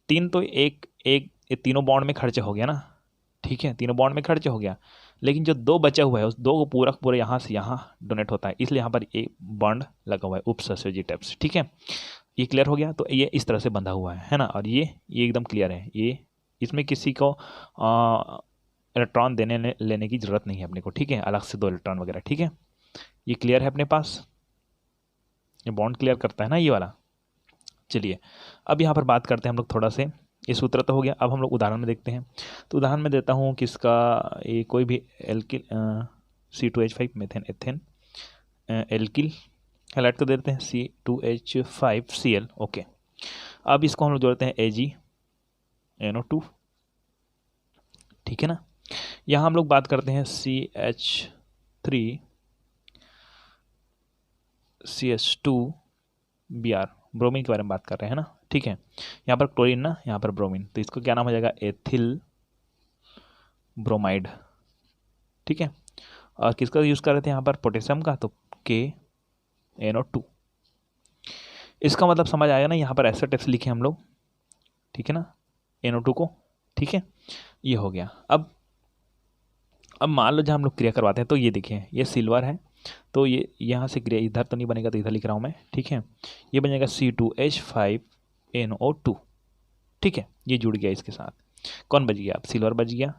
3 तो एक एक ये तीनों बॉन्ड में खर्च हो गया ना, ठीक है, तीनों बॉन्ड में खर्च हो गया, लेकिन जो 2 बचा हुआ है उस 2 को पूरा पूरा यहाँ से यहाँ डोनेट होता है, इसलिए यहाँ पर एक बॉन्ड लगा हुआ है उपसहयोजी टाइप से, ठीक है। ये क्लियर हो गया, तो ये इस तरह से बंधा हुआ है ना, और ये एकदम क्लियर है, ये इसमें किसी को इलेक्ट्रॉन देने लेने की ज़रूरत नहीं है अपने को, ठीक है, अलग से 2 इलेक्ट्रॉन वगैरह, ठीक है। ये क्लियर है अपने पास, ये बॉन्ड क्लियर करता है ना ये वाला। चलिए अब यहाँ पर बात करते हैं हम लोग थोड़ा से, ये सूत्र तो हो गया, अब हम लोग उदाहरण में देखते हैं। तो उदाहरण में देता हूँ किसका, ये कोई भी alkyl C2H5 methane ethane alkyl highlight कर देते हैं C2H5Cl, ओके। अब इसको हम लोग जोड़ते हैं AgNO2, ठीक है ना। यहाँ हम लोग बात करते हैं CH3CH2Br, ब्रोमीन के बारे में बात कर रहे हैं ना, ठीक है। यहाँ पर क्लोरीन ना, यहाँ पर ब्रोमीन, तो इसको क्या नाम हो जाएगा, एथिल ब्रोमाइड, ठीक है। और किसका यूज़ कर रहे थे यहाँ पर, पोटेशियम का, तो KNO2। इसका मतलब समझ आएगा ना, यहाँ पर ऐसा टेक्स्ट लिखे हम लोग, ठीक है ना, NO2 को, ठीक है, ये हो गया। अब मान लो जब हम लोग क्रिया करवाते हैं, तो ये देखिए ये सिल्वर है, तो ये यहाँ से क्रिया इधर तो नहीं बनेगा, तो इधर लिख रहा हूँ मैं, ठीक है। ये बन जाएगा C2H5NO2, ठीक है, ये जुड़ गया इसके साथ, कौन बच गया, अब सिल्वर बच गया,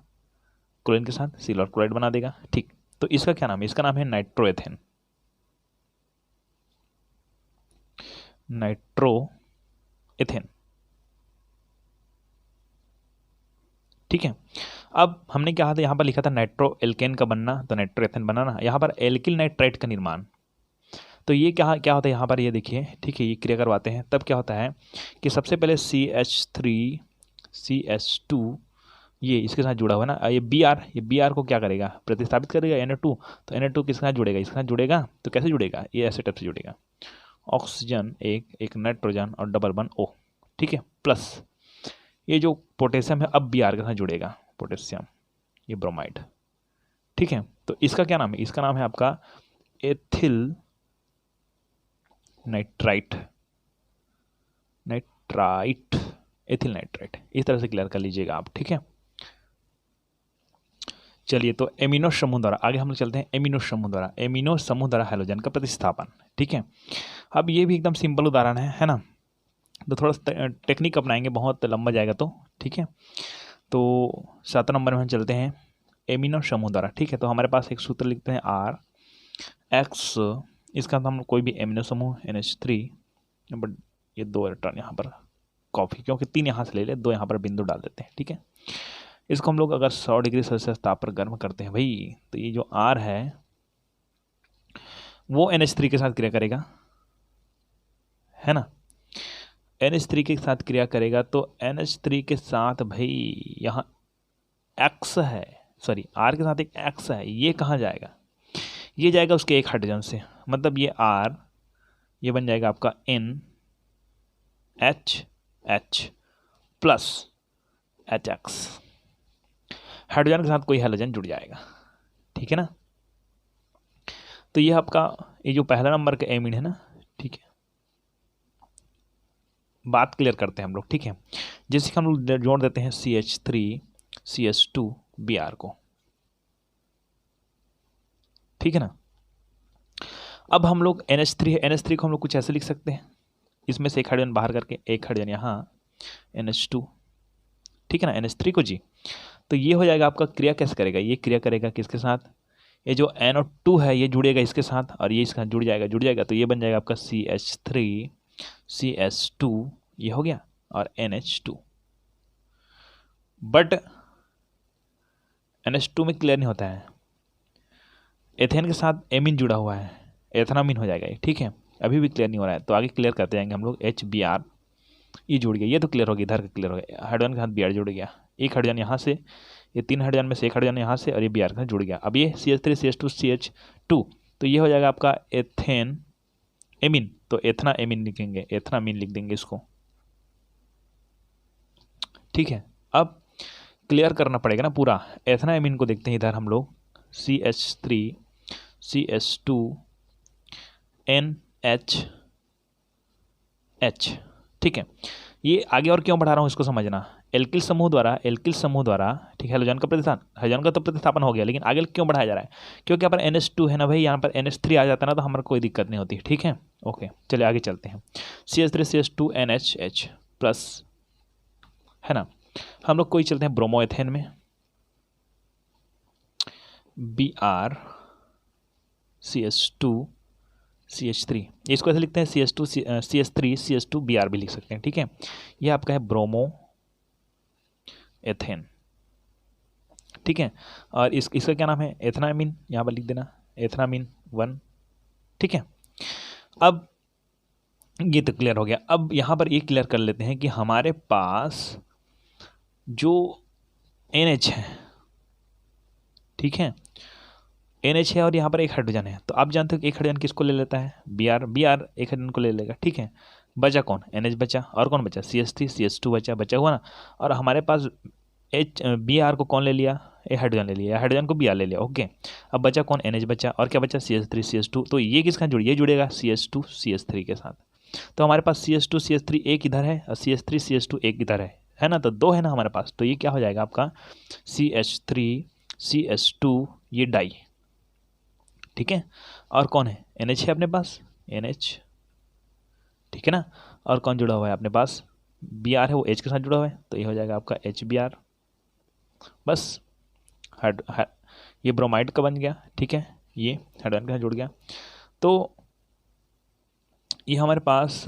क्लोरीन के साथ सिल्वर क्लोराइड बना देगा, ठीक। तो इसका क्या नाम है, इसका नाम है नाइट्रोएथेन, नाइट्रोएथेन, ठीक है। अब हमने क्या था, यहाँ पर लिखा था नाइट्रो एल्केन का बनना, तो नाइट्रोएथेन बना ना, यहाँ पर एल्किल नाइट्राइट का निर्माण, तो ये क्या क्या होता है यहाँ पर, ये देखिए, ठीक है, ये क्रिया करवाते हैं, तब क्या होता है कि सबसे पहले CH3CH2 ये इसके साथ जुड़ा हुआ है ना, ये Br को क्या करेगा, प्रतिस्थापित करेगा Na2, तो Na2 किसके साथ जुड़ेगा, इसके साथ जुड़ेगा, तो कैसे जुड़ेगा, ये ऐसे टाइप से जुड़ेगा, ऑक्सीजन एक नाइट्रोजन और डबल बॉन्ड O, ठीक है, प्लस ये जो पोटेशियम है अब Br के साथ जुड़ेगा, पोटेशियम ये ब्रोमाइड, ठीक है। तो इसका क्या नाम है, इसका नाम है आपका एथिल नाइट्राइट, एथिल नाइट्राइट, इस तरह से क्लियर कर लीजिएगा आप, ठीक है। चलिए तो एमिनो समूह द्वारा आगे हम लोग चलते हैं, एमिनो समूह द्वारा हैलोजन का प्रतिस्थापन, ठीक है। अब ये भी एकदम सिंपल उदाहरण है ना, तो थोड़ा टेक्निक अपनाएंगे, बहुत लंबा जाएगा तो, ठीक है। तो 7 नंबर में हम चलते हैं एमिनो समूह द्वारा, ठीक है। तो हमारे पास एक सूत्र लिखते हैं RX, इसका हम कोई भी एमिनो समूह NH3, बट ये 2 इलेक्ट्रॉन यहाँ पर कॉफी, क्योंकि 3 यहाँ से ले ले, 2 यहाँ पर बिंदु डाल देते हैं, ठीक है। इसको हम लोग अगर 100 डिग्री सेल्सियस ताप पर गर्म करते हैं भाई, तो ये जो R है वो NH3 के साथ क्रिया करेगा, है ना, NH3 के साथ क्रिया करेगा, तो NH3 के साथ भाई यहाँ एक्स है, सॉरी आर के साथ एक एक्स है, ये कहाँ जाएगा, ये जाएगा उसके एक हाइड्रोजन से, मतलब ये आर, ये बन जाएगा आपका N H H plus H X, hydrogen के साथ कोई हाइड्रोजन जुड़ जाएगा, ठीक है ना। तो ये आपका ये जो पहला नंबर का एमीन है ना, ठीक है, बात क्लियर करते हैं हम लोग, ठीक है। जैसे कि हम लोग जोड़ देते हैं CH3CH2Br को, ठीक है ना। अब हम लोग NH3 को हम लोग कुछ ऐसे लिख सकते हैं, इसमें से एक हाइड्रोजन बाहर करके एक हाइड्रोजन यहाँ NH2, ठीक है ना, NH3 को जी। तो ये हो जाएगा आपका, क्रिया कैसे करेगा, ये क्रिया करेगा किसके साथ, ये जो NO2 है ये जुड़ेगा इसके साथ और ये इसके साथ जुड़ जाएगा, तो ये बन जाएगा आपका CH3CH2, ये हो गया, और NH2। बट NH2 में क्लियर नहीं होता है, एथेन के साथ एमीन जुड़ा हुआ है, एथनामीन हो जाएगा ये, ठीक है। अभी भी क्लियर नहीं हो रहा है, तो आगे क्लियर करते जाएंगे हम लोग। HBr ये जुड़ गया, ये तो क्लियर हो गया, इधर का क्लियर हो गया, हाइड्रोजन के साथ Br जुड़ गया, एक हाइड्रोजन यहाँ से, ये 3 हाइड्रोजन में से एक हाइड्रोजन यहाँ से और ये Br के साथ जुड़ गया। अब ये CH3CH2CH2, तो ये हो जाएगा आपका एथेन एमीन, तो एथना एमीन लिखेंगे, एथनामीन लिख देंगे इसको, ठीक है। अब क्लियर करना पड़ेगा ना पूरा, एथना एमीन को देखते हैं इधर हम लोग, CH3CH2NHH, ठीक है। ये आगे और क्यों बढ़ा रहा हूँ इसको समझना, एल्किल समूह द्वारा, ठीक है, हाइड्रोजन का प्रतिस्थापन, हाइड्रोजन का तो प्रतिस्थापन हो गया, लेकिन आगे क्यों बढ़ाया जा रहा है, क्योंकि यहाँ पर NH2 है ना भाई, यहाँ पर NH3 आ जाता है ना, तो हमारे कोई दिक्कत नहीं होती, ठीक है। ओके चलिए आगे चलते हैं। CH3CH2NHH प्लस, है ना, हम लोग कोई चलते हैं ब्रोमो एथेन में, BrCH2CH3, इसको ऐसे लिखते हैं CH3CH2Br भी लिख सकते हैं, ठीक है। यह आपका है ब्रोमो एथेन, ठीक है। और इसका क्या नाम है, एथनामीन, यहाँ पर लिख देना एथनामीन 1, ठीक है। अब ये तो क्लियर हो गया। अब यहाँ पर ये क्लियर कर लेते हैं कि हमारे पास जो NH है, ठीक है, NH है और यहाँ पर एक हाइड्रोजन है, तो आप जानते हो कि एक हाइड्रोजन किसको ले लेता है, Br एक हाइड्रोजन को ले लेगा, ठीक है। बचा कौन, NH बचा, और कौन बचा, CH3CH2 बचा हुआ ना, और हमारे पास Br को कौन ले लिया, एक हाइड्रोजन ले लिया, हाइड्रोजन को Br ले लिया, ओके। अब बचा कौन, NH बचा, और क्या बचा, CH3CH2, तो ये किसका जुड़, ये जुड़ेगा CH2CH3 के साथ, तो हमारे पास CH2CH3 एक इधर है और CH3CH2 एक इधर है ना, तो 2 है ना हमारे पास, तो ये क्या हो जाएगा आपका CH3CH2, ये डाई, ठीक है। और कौन है, NH है अपने पास, NH, ठीक है ना, और कौन जुड़ा हुआ है अपने पास, Br है, वो H के साथ जुड़ा हुआ है, तो ये हो जाएगा आपका HBr, बस ये ब्रोमाइड का बन गया, ठीक है, ये हाइड्रोजन के साथ जुड़ गया। तो ये हमारे पास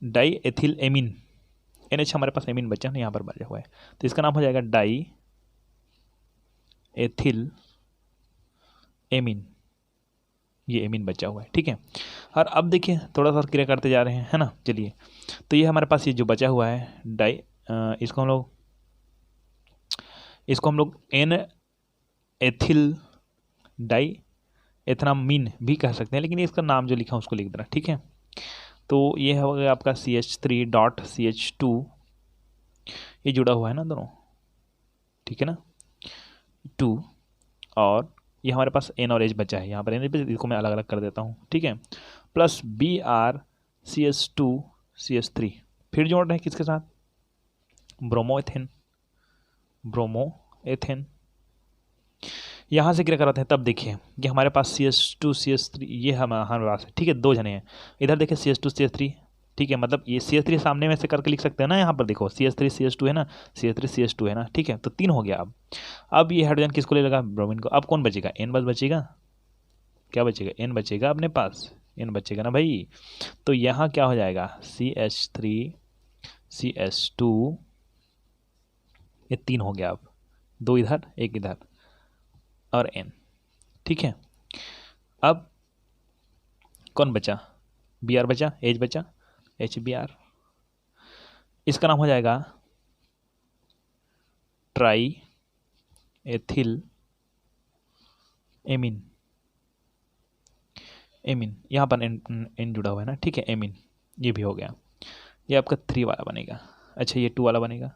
डाई एथिल एमीन, NH हमारे पास एमीन बचा ना, यहाँ पर बचा हुआ है, तो इसका नाम हो जाएगा डाई एथिल एमीन, ये एमीन बचा हुआ है, ठीक है। और अब देखिए थोड़ा सा क्रिया करते जा रहे हैं, है ना, चलिए। तो ये हमारे पास ये जो बचा हुआ है डाई, इसको हम लोग एन एथिल डाई एथनामीन भी कह सकते हैं, लेकिन इसका नाम जो लिखा उसको लिख देना, ठीक है। तो ये हो गया आपका CH3.CH2, ये जुड़ा हुआ है ना दोनों, ठीक है ना, 2, और ये हमारे पास N और H बचा है, यहाँ पर N पे, इसको मैं अलग अलग कर देता हूँ, ठीक है, प्लस BrCH2CH3, फिर जोड़ रहे हैं किसके साथ, ब्रोमो एथेन, यहाँ से क्या कराते हैं, तब देखिए कि हमारे पास CH2CH3, ये हमारे पास है, ठीक है, 2 जने हैं, इधर देखिए CH2CH3, ठीक है, मतलब ये CH3 सामने में से करके लिख सकते हैं ना, यहाँ पर देखो CH3CH2 है ना, CH3CH2 है ना, ठीक है, तो 3 हो गया। अब ये हाइड्रोजन किसको ले लेगा, ब्रोमीन को। अब कौन बचेगा, N बस बचेगा, क्या बचेगा, N बचेगा अपने पास, N बचेगा ना भाई। तो यहाँ क्या हो जाएगा, CH3CH2, ये 3 हो गया, अब 2 इधर एक इधर और N, ठीक है। अब कौन बचा, Br बचा, H बचा, HBr, इसका नाम हो जाएगा ट्राई एथिल एमीन, एमीन यहाँ पर एन जुड़ा हुआ है ना, ठीक है, एमीन, ये भी हो गया। ये आपका 3 वाला बनेगा। अच्छा ये 2 वाला बनेगा,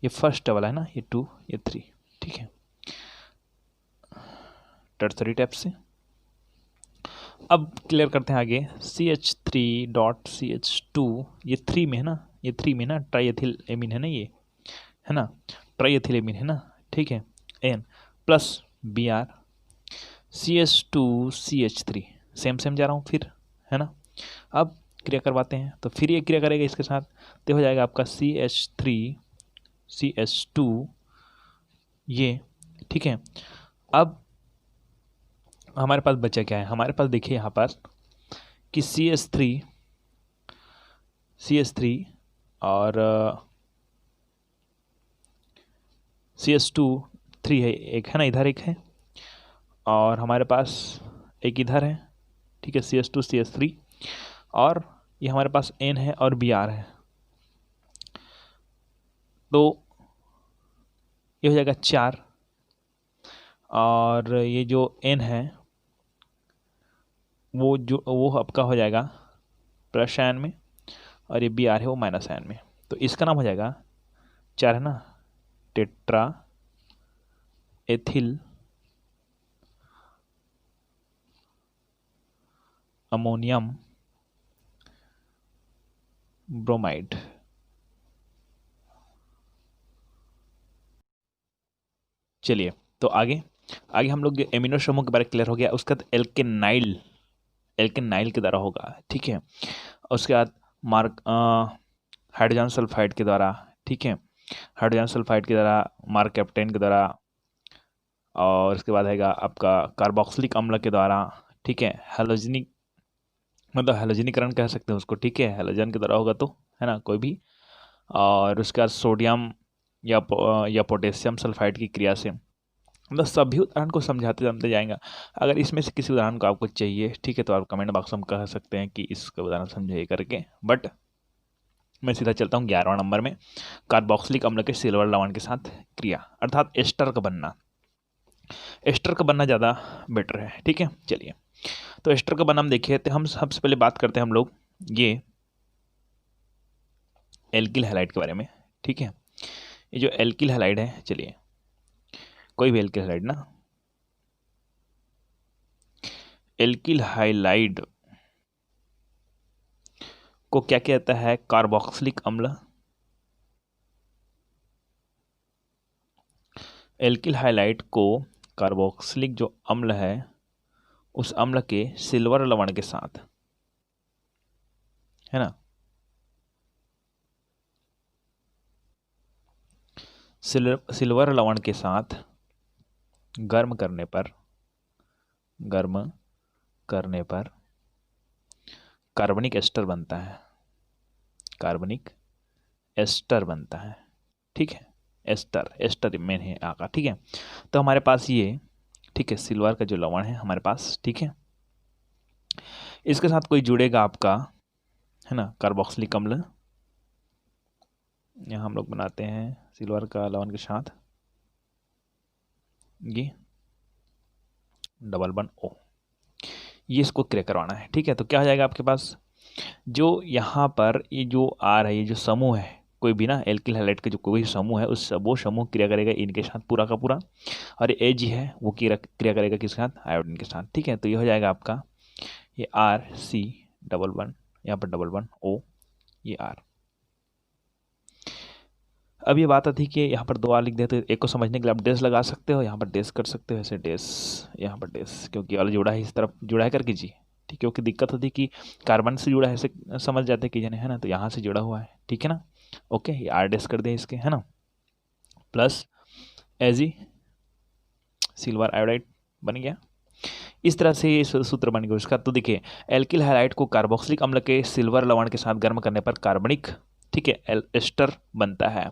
ये फर्स्ट वाला है ना, ये 2 ये 3, ठीक है, टर्सरी टाइप से। अब क्लियर करते हैं आगे, CH3.CH2, ये 3 में है ना, ये 3 में ना ट्राई एथिल एमीन है ना, ये है ना, ट्राई एथिल एमीन है ना, ठीक है, N plus Br CH2CH3, same same जा रहा हूँ फिर, है ना। अब क्रिया करवाते हैं, तो फिर ये क्रिया करेगा इसके साथ, तो हो जाएगा आपका CH3CH2 ये, ठीक है। अब हमारे पास बचा क्या है, हमारे पास देखिए यहाँ पर कि CH3 और CH2 3 है, एक है ना इधर, एक है, और हमारे पास एक इधर है, ठीक है, CH2 CH3, और ये हमारे पास N है और Br है, तो ये हो जाएगा 4, और ये जो N है वो आपका हो जाएगा प्लस आयन में, और ये Br है वो माइनस आयन में, तो इसका नाम हो जाएगा 4 है ना, टेट्रा एथिल अमोनियम ब्रोमाइड। चलिए तो आगे हम लोग एमिनो समूह के बारे में क्लियर हो गया, उसके बाद एल्केनाइल के द्वारा होगा, ठीक है, और उसके बाद हाइड्रोजन सल्फाइड के द्वारा, ठीक है, हाइड्रोजन सल्फाइड के द्वारा, मार्क कैप्टेन के द्वारा, और उसके बाद आएगा आपका कार्बोक्सिलिक अम्ल के द्वारा, ठीक है, हैलोजनिक मतलब हैलोजनीकरण कह सकते हैं उसको, ठीक है, हैलोजन के द्वारा होगा तो, है ना, कोई भी, और उसके बाद सोडियम या पोटेशियम सल्फाइड की क्रिया से, मतलब सभी उदाहरण को समझाते जाएंगे। अगर इसमें से किसी उदाहरण को आपको चाहिए, ठीक है, तो आप कमेंट बॉक्स में कह सकते हैं कि इसका उदाहरण समझाइए करके, बट मैं सीधा चलता हूँ 11वां नंबर में, कार्बोक्सिलिक अम्ल के सिल्वर लवण के साथ क्रिया, अर्थात एस्टर का बनना, एस्टर का बनना ज़्यादा बेटर है, ठीक है। चलिए तो एस्टर का बनना हम देखिए, तो हम सबसे पहले बात करते हैं हम लोग ये एल्किल हैलाइड के बारे में, ठीक है। ये जो एल्किल हैलाइड है, चलिए कोई भी एल्किल हैलाइड ना, एल्किल हैलाइड को क्या कहता है, कार्बोक्सिलिक अम्ल। एल्किल हैलाइड को कार्बोक्सिलिक जो अम्ल है, उस अम्ल के सिल्वर लवण के साथ, है ना, सिल्वर लवण के साथ गर्म करने पर कार्बनिक एस्टर बनता है, कार्बनिक एस्टर बनता है, ठीक है, एस्टर मेन है आका, ठीक है। तो हमारे पास ये, ठीक है, सिल्वर का जो लवण है हमारे पास, ठीक है, इसके साथ कोई जुड़ेगा आपका, है ना, कार्बोक्सिलिक अम्ल, यहाँ हम लोग बनाते हैं सिल्वर का लवण के साथ ये डबल बॉन्ड O, ये इसको क्रिया करवाना है, ठीक है। तो क्या हो जाएगा आपके पास, जो यहाँ पर ये जो R है, ये जो समूह है, कोई भी ना एल्किल हैलाइड का जो कोई समूह है, वो समूह क्रिया करेगा इनके साथ पूरा का पूरा, और ये Ag है वो क्रिया करेगा किसके साथ, आयोडीन के साथ, ठीक है। तो ये हो जाएगा आपका ये RC डबल बॉन्ड, यहाँ पर डबल बॉन्ड O, ये R। अब ये बात आती है कि यहाँ पर 2 R लिख देते, एक को समझने के लिए आप डेस लगा सकते हो, यहाँ पर डेस कर सकते हो, ऐसे डेस, यहाँ पर डेस, क्योंकि वाला जुड़ा है इस तरफ जुड़ा है करके जी, ठीक है, क्योंकि दिक्कत होती है कि कार्बन से जुड़ा है ऐसे समझ जाते कि जने, है ना, तो यहाँ से जुड़ा हुआ है, ठीक है ना, ओके, ये R डेस कर दे इसके, है ना, प्लस Ag सिल्वर आयोडाइड बन गया। इस तरह से ये सूत्र बन गया उसका। तो देखिए एल्किल हैलाइड को कार्बोक्सिलिक अम्ल के सिल्वर लवण के साथ गर्म करने पर कार्बनिक, ठीक है, एस्टर बनता है।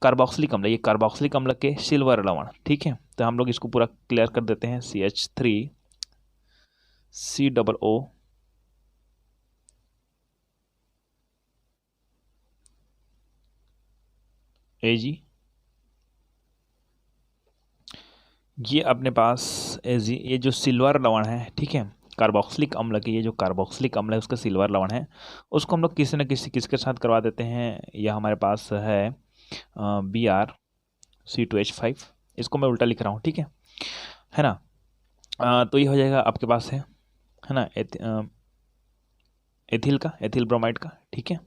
कार्बोक्सिलिक अम्ल, ये कार्बोक्सिलिक अम्ल के सिल्वर लवण, ठीक है। तो हम लोग इसको पूरा क्लियर कर देते हैं, CH3COO Ag ये अपने पास ये जो सिल्वर लवण है, ठीक है, कार्बोक्सिलिक अम्ल के, ये जो कार्बोक्सिलिक अम्ल है उसका सिल्वर लवण है, उसको हम लोग किसी न किसी किसके साथ करवा देते हैं। यह हमारे पास है BrC2H5, इसको मैं उल्टा लिख रहा हूँ, ठीक है ना। तो ये हो जाएगा आपके पास है ना, एथिल का, एथिल ब्रोमाइड का, ठीक है,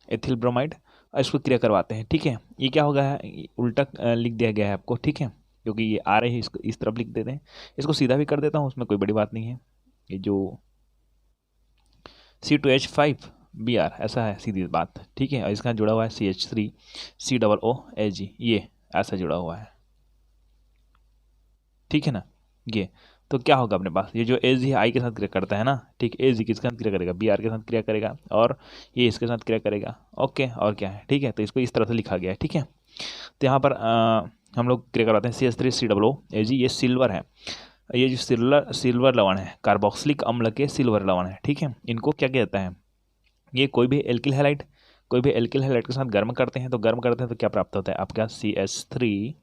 एथिल ब्रोमाइड। इसको क्रिया करवाते हैं, ठीक है। ये क्या होगा है, उल्टा लिख दिया गया है आपको, ठीक है, क्योंकि ये आ रहे हैं, इसको इस तरफ लिख देते हैं। इसको सीधा भी कर देता हूँ, उसमें कोई बड़ी बात नहीं है। ये जो C2H5Br ऐसा है, सीधी बात, ठीक है। और इसका जुड़ा हुआ है CH3COOAG, ये ऐसा जुड़ा हुआ है, ठीक है ना। ये तो क्या होगा अपने पास, ये जो एज ही आई के साथ क्रिया करता है ना, ठीक, एज ही किसके साथ क्रिया करेगा, BR के साथ क्रिया करेगा, और ये इसके साथ क्रिया करेगा, ओके। और क्या है, ठीक है, तो इसको इस तरह से लिखा गया है, ठीक है। तो यहाँ पर हम लोग क्रिया करवाते हैं CH3COOAG, ये सिल्वर है, ये जो सिल्वर लवण है, कार्बोक्सिलिक अम्ल के सिल्वर लवण है, ठीक है। इनको क्या कहता है, ये कोई भी एल्किल हैलाइड के साथ गर्म करते हैं, तो क्या प्राप्त होता है आपका CH3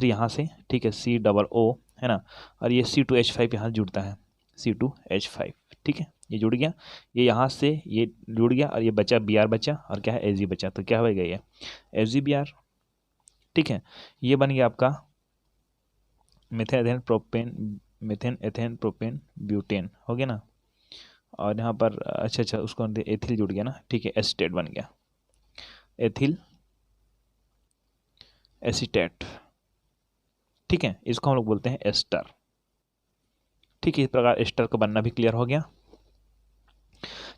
यहाँ से, ठीक है, COO है ना, और ये C2H5 यहाँ जुड़ता है, C2H5, ठीक है, ये जुड़ गया, ये यहाँ से ये जुड़ गया, और ये बचा BR बचा, और क्या है, Ag बचा, तो क्या हो गया ये AgBr, ठीक है। ये बन गया आपका मीथेन एथेन प्रोपेन ब्यूटेन, हो गया ना। और यहाँ पर अच्छा उसको एथिल जुड़ गया ना, ठीक है, एसीटेट बन गया, एथिल एसीटेट, ठीक है। इसको हम लोग बोलते हैं एस्टर, ठीक है। इस प्रकार एस्टर का बनना भी क्लियर हो गया।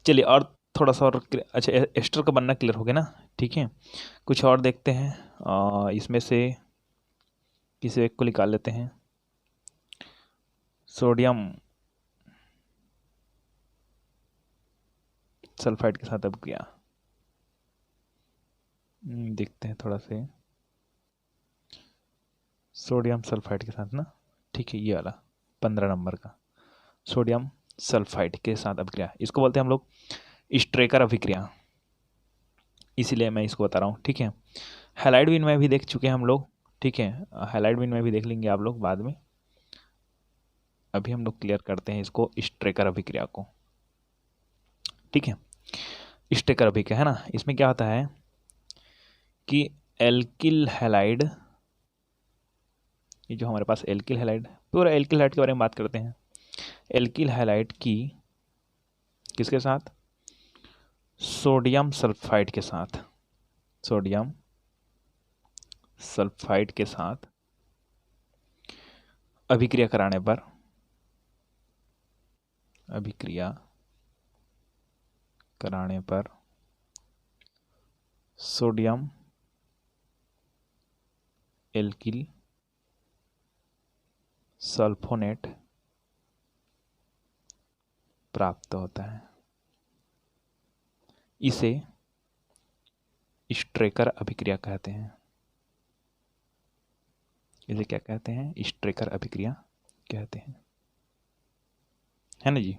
चलिए और थोड़ा सा और, अच्छा एस्टर का बनना क्लियर हो गया ना, ठीक है। कुछ और देखते हैं, इसमें से किसी एक को निकाल लेते हैं। सोडियम सल्फाइड के साथ अब क्या देखते हैं थोड़ा से, सोडियम सल्फाइड के साथ ना, ठीक है, ये वाला 15 नंबर का सोडियम सल्फाइड के साथ अभिक्रिया, इसको बोलते हैं हम लोग स्ट्रेकर अभिक्रिया, इसीलिए मैं इसको बता रहा हूँ, ठीक है। हैलाइड विन में भी देख चुके हैं हम लोग, ठीक है, हैलाइड विन में भी देख लेंगे आप लोग बाद में। अभी हम लोग क्लियर करते हैं इसको, स्ट्रेकर अभिक्रिया को, ठीक है। स्ट्रेकर अभिक्रिया है ना, इसमें क्या होता है कि एल्किल हैलाइड, ये जो हमारे पास एल्किल हैलाइड, पूरा एल्किल हैलाइड के बारे में बात करते हैं। एल्किल हैलाइड की किसके साथ, सोडियम सल्फाइड के साथ, सोडियम सल्फाइड के साथ अभिक्रिया कराने पर, अभिक्रिया कराने पर सोडियम एल्किल सल्फोनेट प्राप्त होता है। इसे स्ट्रेकर अभिक्रिया कहते हैं। इसे क्या कहते हैं, स्ट्रेकर अभिक्रिया कहते हैं, है ना जी।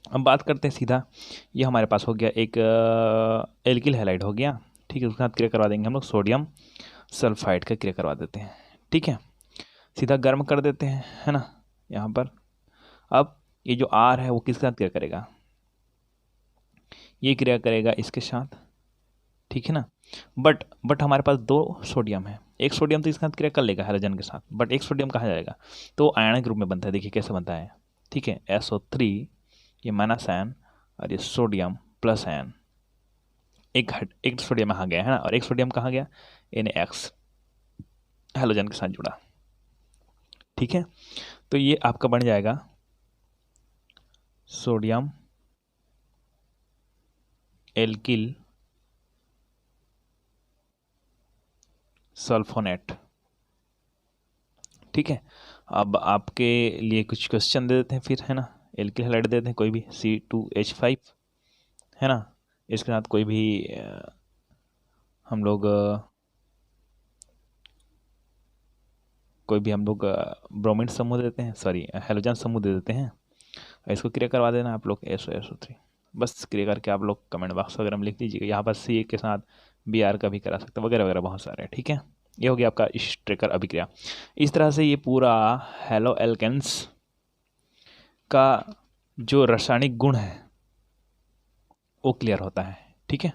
अब बात करते हैं सीधा, ये हमारे पास हो गया एक एल्किल हैलाइड हो गया, ठीक है, उसके साथ क्रिया करवा देंगे हम लोग सोडियम सल्फाइड का क्रिया करवा देते हैं, ठीक है। सीधा गर्म कर देते हैं, है ना, यहाँ पर। अब ये जो R है वो किसके साथ क्रिया करेगा, ये क्रिया करेगा इसके साथ, ठीक है ना। बट हमारे पास 2 सोडियम है, एक सोडियम तो इसके साथ क्रिया कर लेगा हाइड्रोजन के साथ, बट एक सोडियम कहाँ जाएगा, तो आयनिक ग्रुप में बनता है, देखिए कैसे बनता है, ठीक है, SO3, ये माइनस आयन, और ये सोडियम प्लस आयन, एक सोडियम यहाँ गया है ना, और एक सोडियम कहाँ गया, NX हाइड्रोजन के साथ जुड़ा, ठीक है। तो ये आपका बन जाएगा सोडियम एल्किल सल्फोनेट, ठीक है। अब आपके लिए कुछ क्वेश्चन दे देते हैं फिर, है ना, एल्किल हैलाइड दे देते हैं कोई भी, C2H5 है ना, इसके साथ कोई भी हम लोग ब्रोमीन समूह देते हैं, सॉरी हैलोजन समूह दे देते हैं, इसको क्रिया करवा देना आप लोग SO3, बस क्रिया करके आप लोग कमेंट बॉक्स वगैरह में लिख दीजिएगा। यहाँ पर C के साथ BR का भी करा सकते हैं, वगैरह वगैरह बहुत सारे हैं, ठीक है। ये हो गया आपका स्ट्रेकर अभिक्रिया। इस तरह से ये पूरा हेलो एल्केन्स का जो रासायनिक गुण है वो क्लियर होता है। ठीक है।